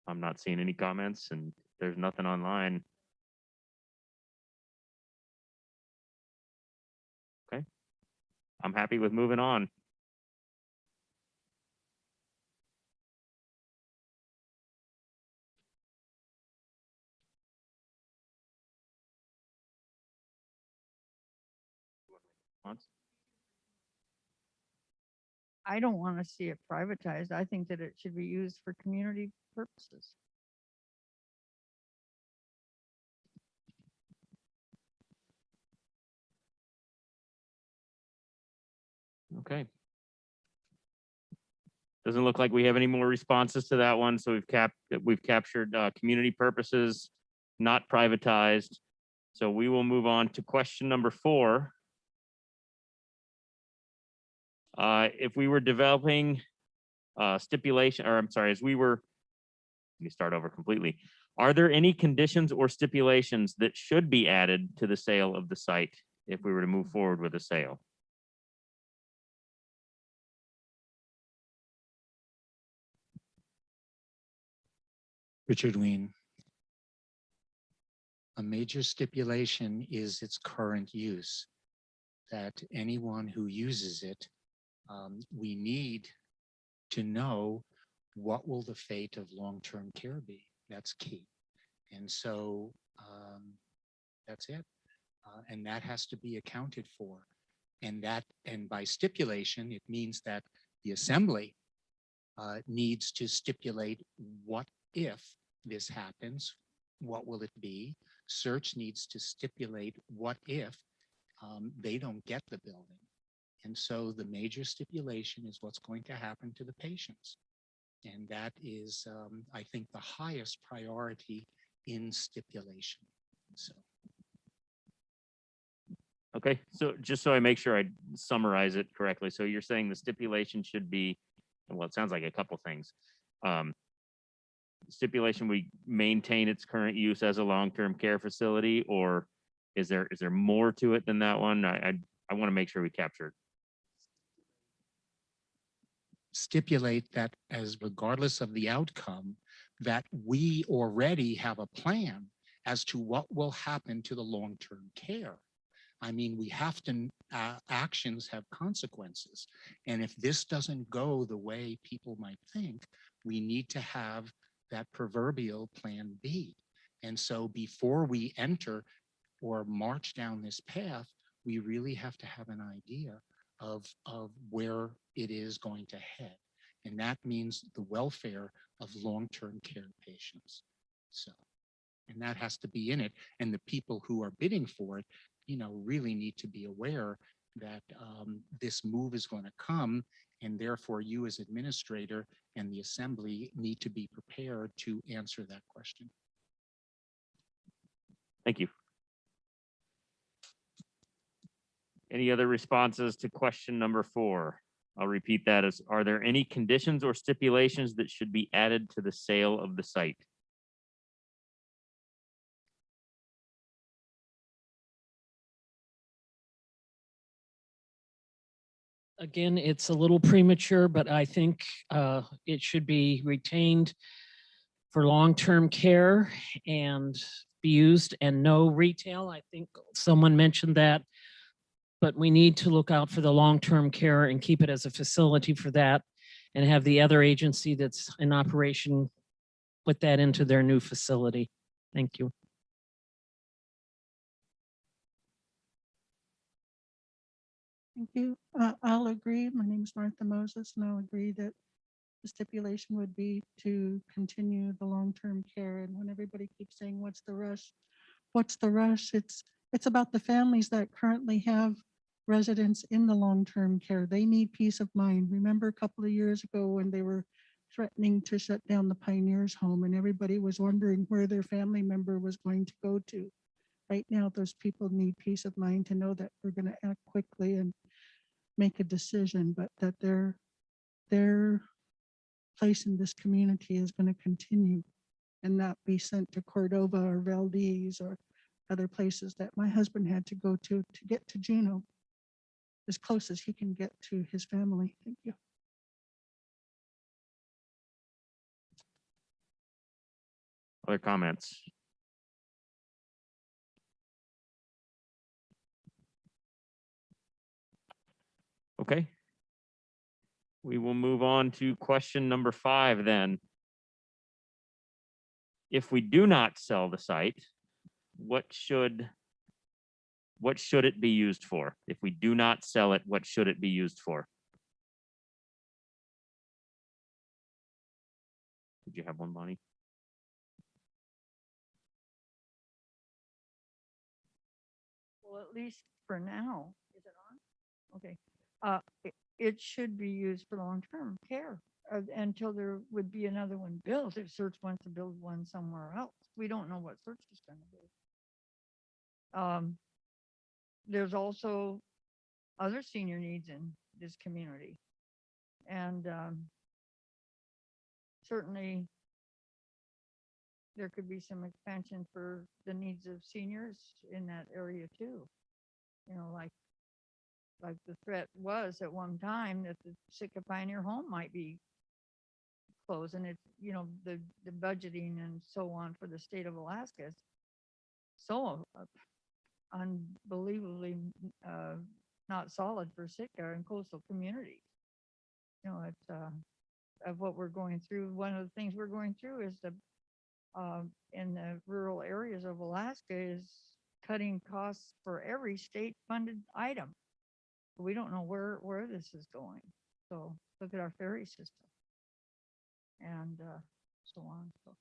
I'm not seeing any comments and there's nothing online. Okay. I'm happy with moving on. I don't want to see it privatized. I think that it should be used for community purposes. Okay. Doesn't look like we have any more responses to that one. So we've captured community purposes, not privatized. So we will move on to question number 4. If we were developing stipulation, or I'm sorry, let me start over completely. Are there any conditions or stipulations that should be added to the sale of the site if we were to move forward with a sale? Richard Ween. A major stipulation is its current use, that anyone who uses it, we need to know what will the fate of long-term care be. That's key. And so that's it. And that has to be accounted for. And by stipulation, it means that the assembly needs to stipulate what if this happens, what will it be? Search needs to stipulate what if they don't get the building. And so the major stipulation is what's going to happen to the patients. And that is, I think, the highest priority in stipulation. So. Okay, so just so I make sure I summarize it correctly. So you're saying the stipulation should be, well, it sounds like a couple things. Stipulation, we maintain its current use as a long-term care facility, or is there more to it than that one? I want to make sure we capture it. Stipulate that as regardless of the outcome, that we already have a plan as to what will happen to the long-term care. I mean, we have to, actions have consequences. And if this doesn't go the way people might think, we need to have that proverbial plan B. And so before we enter or march down this path, we really have to have an idea of where it is going to head. And that means the welfare of long-term care patients. So, and that has to be in it. And the people who are bidding for it, really need to be aware that this move is going to come, and therefore you as administrator and the assembly need to be prepared to answer that question. Thank you. Any other responses to question number 4? I'll repeat that as, are there any conditions or stipulations that should be added to the sale of the site? Again, it's a little premature, but I think it should be retained for long-term care and be used, and no retail. I think someone mentioned that. but we need to look out for the long-term care and keep it as a facility for that, and have the other agency that's in operation put that into their new facility. Thank you. Thank you. I'll agree. My name is Martha Moses, and I'll agree that the stipulation would be to continue the long-term care. And when everybody keeps saying, what's the rush? What's the rush? It's about the families that currently have residents in the long-term care. They need peace of mind. Remember a couple of years ago when they were threatening to shut down the Pioneers home and everybody was wondering where their family member was going to go to. Right now, those people need peace of mind to know that we're going to act quickly and make a decision, but that their place in this community is going to continue and not be sent to Cordova or Valdez or other places that my husband had to go to get to Juneau, as close as he can get to his family. Thank you. Other comments? Okay. We will move on to question number 5 then. If we do not sell the site, what should it be used for? If we do not sell it, what should it be used for? Did you have one, Bonnie? Well, at least for now, is it on? Okay. It should be used for long-term care until there would be another one built. If Search wants to build one somewhere else, we don't know what Search is going to do. There's also other senior needs in this community. And certainly there could be some expansion for the needs of seniors in that area too. You know, like the threat was at one time that the Sitka Pioneer Home might be closed, and it's, you know, the budgeting and so on for the state of Alaska is so unbelievably not solid for Sitka and coastal communities. You know, it's of what we're going through. One of the things we're going through is in the rural areas of Alaska is cutting costs for every state funded item. We don't know where this is going. So look at our ferry system and so on. So.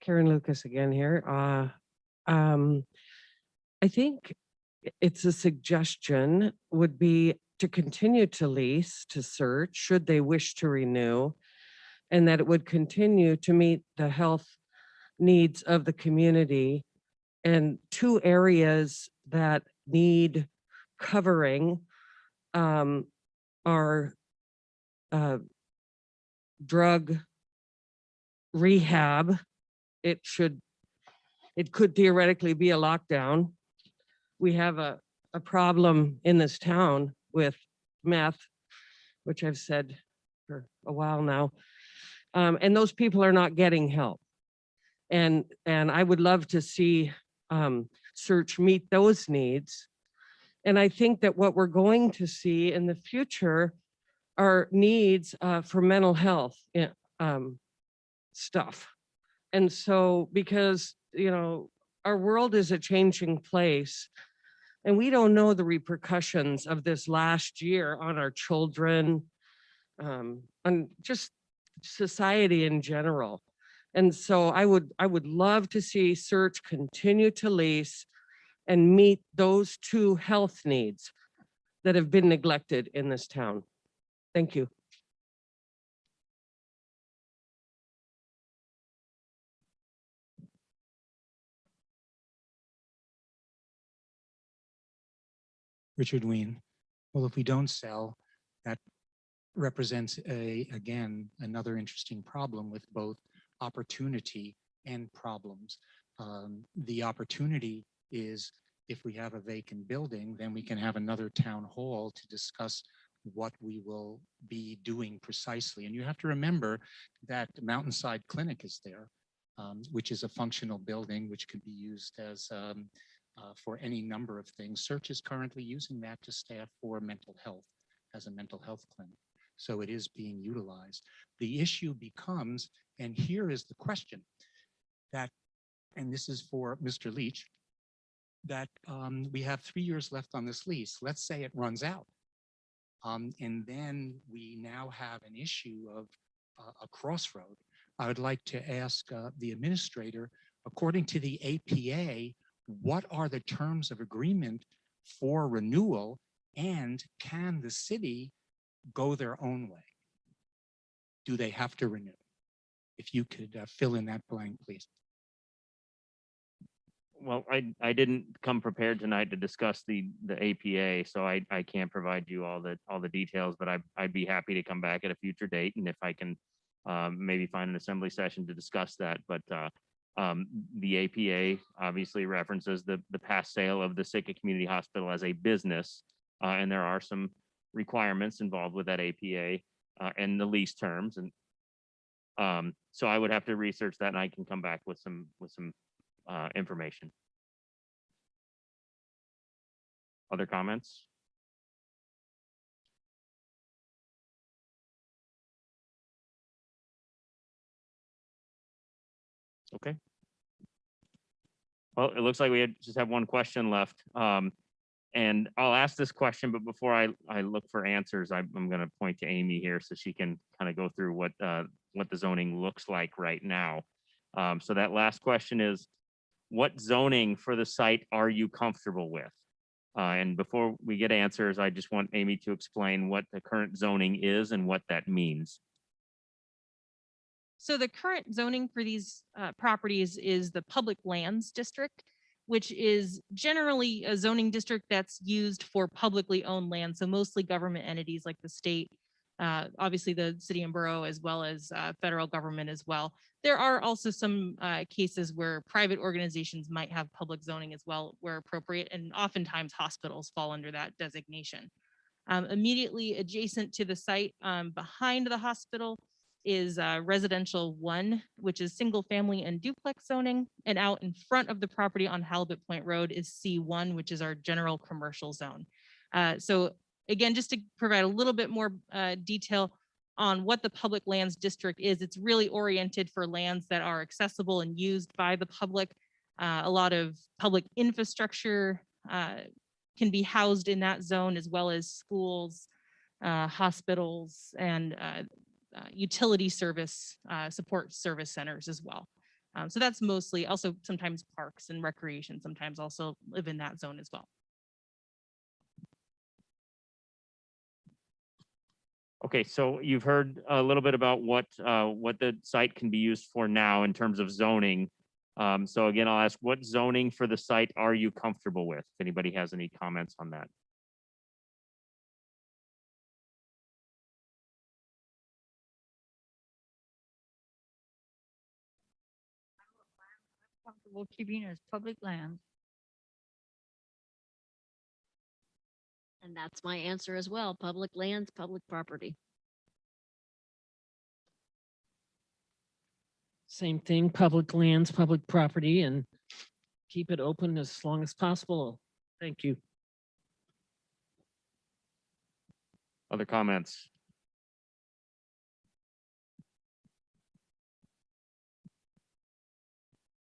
Karen Lucas again here. I think it's a suggestion would be to continue to lease to Search should they wish to renew, and that it would continue to meet the health needs of the community. And 2 areas that need covering are drug rehab. It could theoretically be a lockdown. We have a problem in this town with meth, which I've said for a while now. And those people are not getting help. And I would love to see Search meet those needs. And I think that what we're going to see in the future are needs for mental health stuff. And so, because, you know, our world is a changing place, and we don't know the repercussions of this last year on our children, on just society in general. And so I would love to see Search continue to lease and meet those 2 health needs that have been neglected in this town. Thank you. Richard Ween. Well, if we don't sell, that represents again, another interesting problem with both opportunity and problems. The opportunity is if we have a vacant building, then we can have another town hall to discuss what we will be doing precisely. And you have to remember that Mountainside Clinic is there, which is a functional building which could be used as for any number of things. Search is currently using that to staff for mental health as a mental health clinic. So it is being utilized. The issue becomes, and here is the question that, and this is for Mr. Leach, that we have 3 years left on this lease. Let's say it runs out. And then we now have an issue of a crossroad. I would like to ask the administrator, according to the APA, what are the terms of agreement for renewal, and can the city go their own way? Do they have to renew? If you could fill in that blank, please. Well, I didn't come prepared tonight to discuss the APA, so I can't provide you all the details, but I'd be happy to come back at a future date, and if I can maybe find an assembly session to discuss that. But the APA obviously references the past sale of the Sitka Community Hospital as a business, and there are some requirements involved with that APA and the lease terms, and so I would have to research that, and I can come back with some information. Other comments? Okay. Well, it looks like we just have one question left. And I'll ask this question, but before I look for answers, I'm going to point to Amy here so she can kind of go through what the zoning looks like right now. So that last question is, what zoning for the site are you comfortable with? And before we get answers, I just want Amy to explain what the current zoning is and what that means. So the current zoning for these properties is the public lands district, which is generally a zoning district that's used for publicly owned land. So mostly government entities like the state, obviously the city and borough, as well as federal government as well. There are also some cases where private organizations might have public zoning as well, where appropriate, and oftentimes hospitals fall under that designation. Immediately adjacent to the site, behind the hospital, is residential 1, which is single family and duplex zoning. And out in front of the property on Halibut Point Road is C1, which is our general commercial zone. So again, just to provide a little bit more detail on what the public lands district is, it's really oriented for lands that are accessible and used by the public. A lot of public infrastructure can be housed in that zone, as well as schools, hospitals, and utility service, support service centers as well. So that's mostly, also sometimes parks and recreation sometimes also live in that zone as well. Okay, so you've heard a little bit about what the site can be used for now in terms of zoning. So again, I'll ask, what zoning for the site are you comfortable with? If anybody has any comments on that. Comfortable keeping it as public land. And that's my answer as well. Public lands, public property. Same thing, public lands, public property, and keep it open as long as possible. Thank you. Other comments?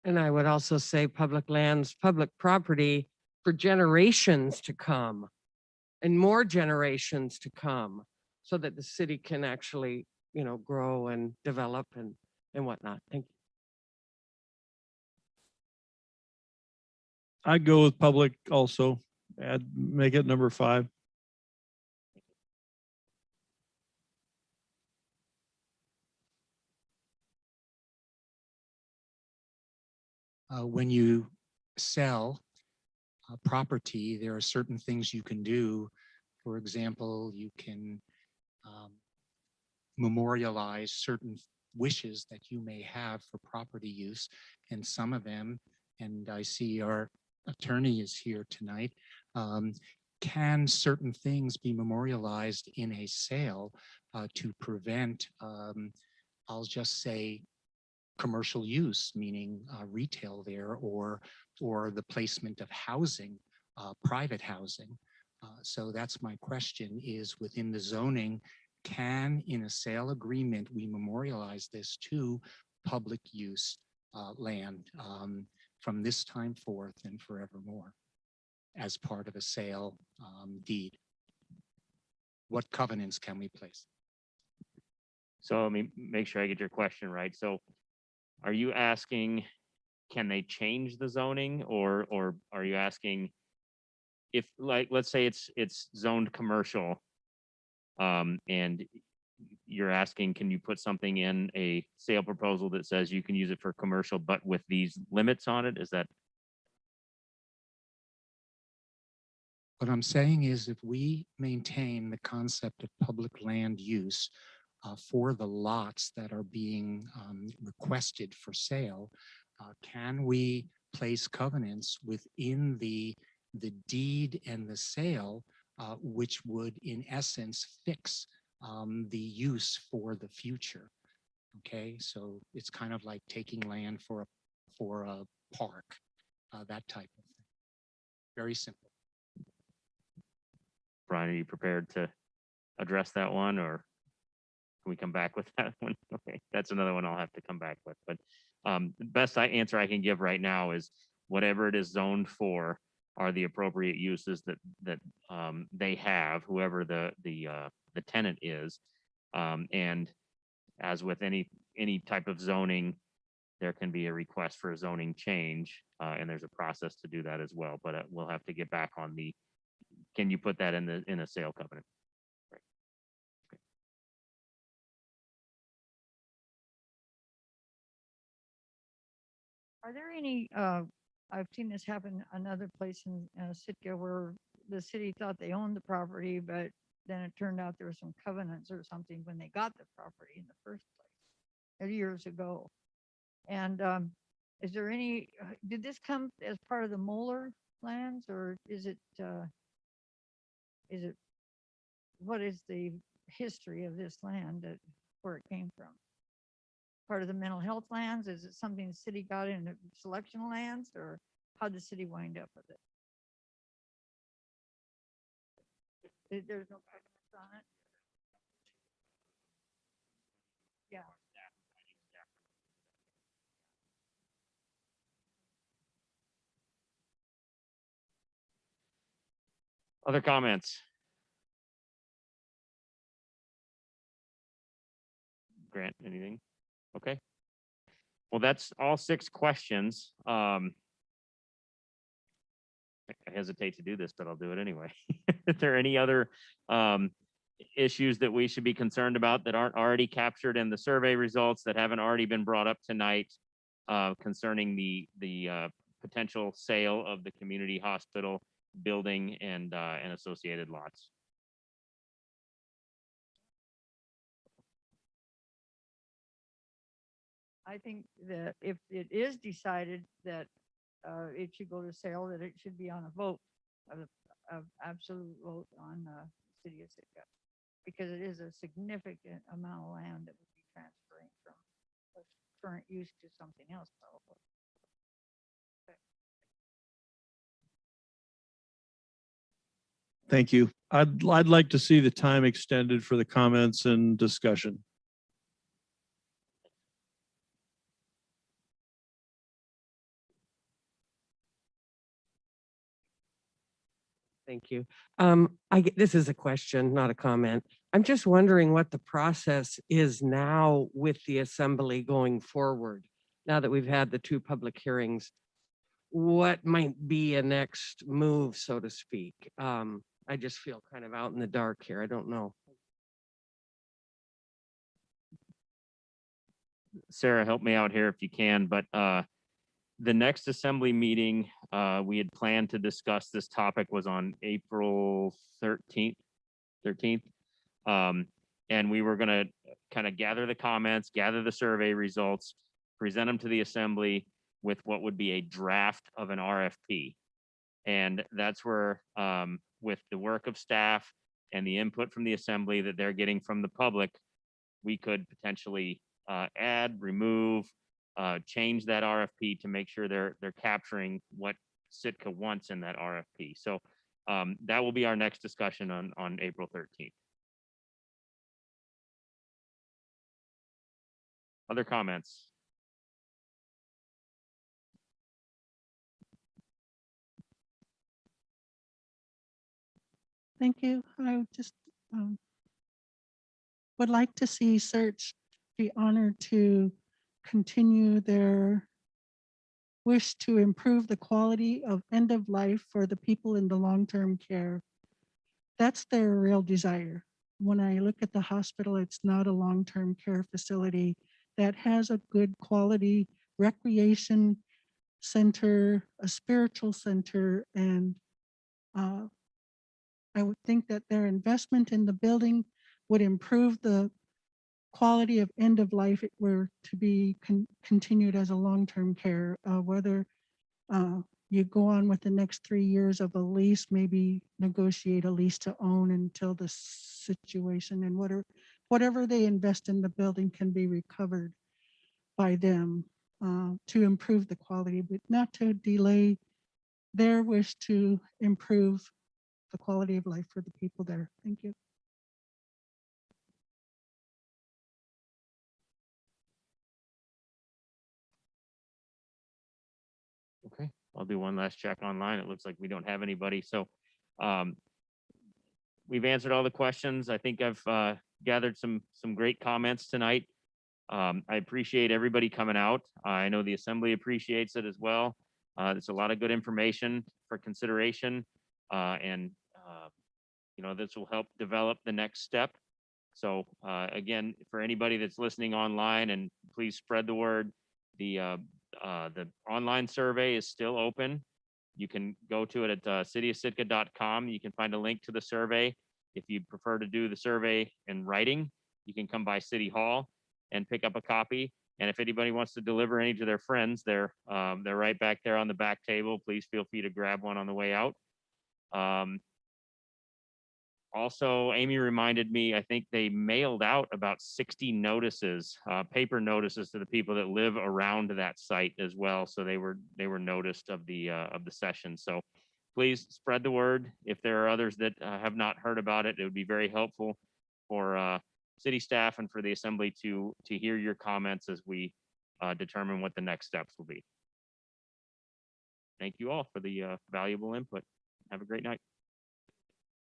And I would also say public lands, public property for generations to come and more generations to come, so that the city can actually, grow and develop and whatnot. Thank you. I'd go with public also. Make it number 5. When you sell property, there are certain things you can do. For example, you can memorialize certain wishes that you may have for property use, and some of them, and I see our attorney is here tonight, can certain things be memorialized in a sale to prevent, I'll just say, commercial use, meaning retail there, or the placement of housing, private housing. So that's my question, is within the zoning, can in a sale agreement we memorialize this to public use land from this time forth and forevermore as part of a sale deed? What covenants can we place? So let me make sure I get your question right. So are you asking, can they change the zoning, or are you asking if, like, let's say it's zoned commercial, and you're asking, can you put something in a sale proposal that says you can use it for commercial, but with these limits on it? Is that? What I'm saying is, if we maintain the concept of public land use for the lots that are being requested for sale, can we place covenants within the deed and the sale, which would in essence fix the use for the future? Okay, so it's kind of like taking land for a park, that type of thing. Very simple. Brian, are you prepared to address that one, or can we come back with that one? Okay, that's another one I'll have to come back with. But the best answer I can give right now is whatever it is zoned for are the appropriate uses that they have, whoever the tenant is. And as with any type of zoning, there can be a request for a zoning change, and there's a process to do that as well. But we'll have to get back on the, can you put that in a sale covenant? Right. Okay. Are there any, I've seen this happen another place in Sitka, where the city thought they owned the property, but then it turned out there were some covenants or something when they got the property in the first place, years ago. And is there any, did this come as part of the Moeller lands, or is it, what is the history of this land, where it came from? Part of the mental health lands? Is it something the city got in the selection lands, or how'd the city wind up with it? There's no covenants on it? Yeah. Other comments? Grant, anything? Okay. Well, that's all 6 questions. I hesitate to do this, but I'll do it anyway. Is there any other issues that we should be concerned about that aren't already captured in the survey results, that haven't already been brought up tonight, concerning the potential sale of the community hospital building and associated lots? I think that if it is decided that it should go to sale, that it should be on a vote, of absolute vote on the city of Sitka, because it is a significant amount of land that would be transferring from current use to something else, probably. Okay. Thank you. I'd like to see the time extended for the comments and discussion. Thank you. This is a question, not a comment. I'm just wondering what the process is now with the assembly going forward. Now that we've had the 2 public hearings, what might be a next move, so to speak? I just feel kind of out in the dark here. I don't know. Sarah, help me out here if you can, but the next assembly meeting, we had planned to discuss this topic was on April 13th. And we were gonna kind of gather the comments, gather the survey results, present them to the assembly with what would be a draft of an RFP. And that's where, with the work of staff and the input from the assembly that they're getting from the public, we could potentially add, remove, change that RFP to make sure they're capturing what Sitka wants in that RFP. So that will be our next discussion on April 13th. Other comments? Thank you. I just would like to see Search be honored to continue their wish to improve the quality of end of life for the people in the long-term care. That's their real desire. When I look at the hospital, it's not a long-term care facility that has a good quality recreation center, a spiritual center, and I would think that their investment in the building would improve the quality of end of life if it were to be continued as a long-term care, whether you go on with the next 3 years of a lease, maybe negotiate a lease to own until the situation, and whatever they invest in the building can be recovered by them to improve the quality, but not to delay their wish to improve the quality of life for the people there. Thank you. Okay, I'll do one last check online. It looks like we don't have anybody. So we've answered all the questions. I think I've gathered some great comments tonight. I appreciate everybody coming out. I know the assembly appreciates it as well. There's a lot of good information for consideration, and you know, this will help develop the next step. So again, for anybody that's listening online, and please spread the word. The online survey is still open. You can go to it at cityofsitka.com. You can find a link to the survey. If you prefer to do the survey in writing, you can come by City Hall and pick up a copy. And if anybody wants to deliver any to their friends, they're right back there on the back table. Please feel free to grab one on the way out. Also, Amy reminded me, I think they mailed out about 60 notices, paper notices to the people that live around that site as well. So they were noticed of the session. So please spread the word. If there are others that have not heard about it, it would be very helpful for city staff and for the assembly to hear your comments as we determine what the next steps will be. Thank you all for the valuable input. Have a great night.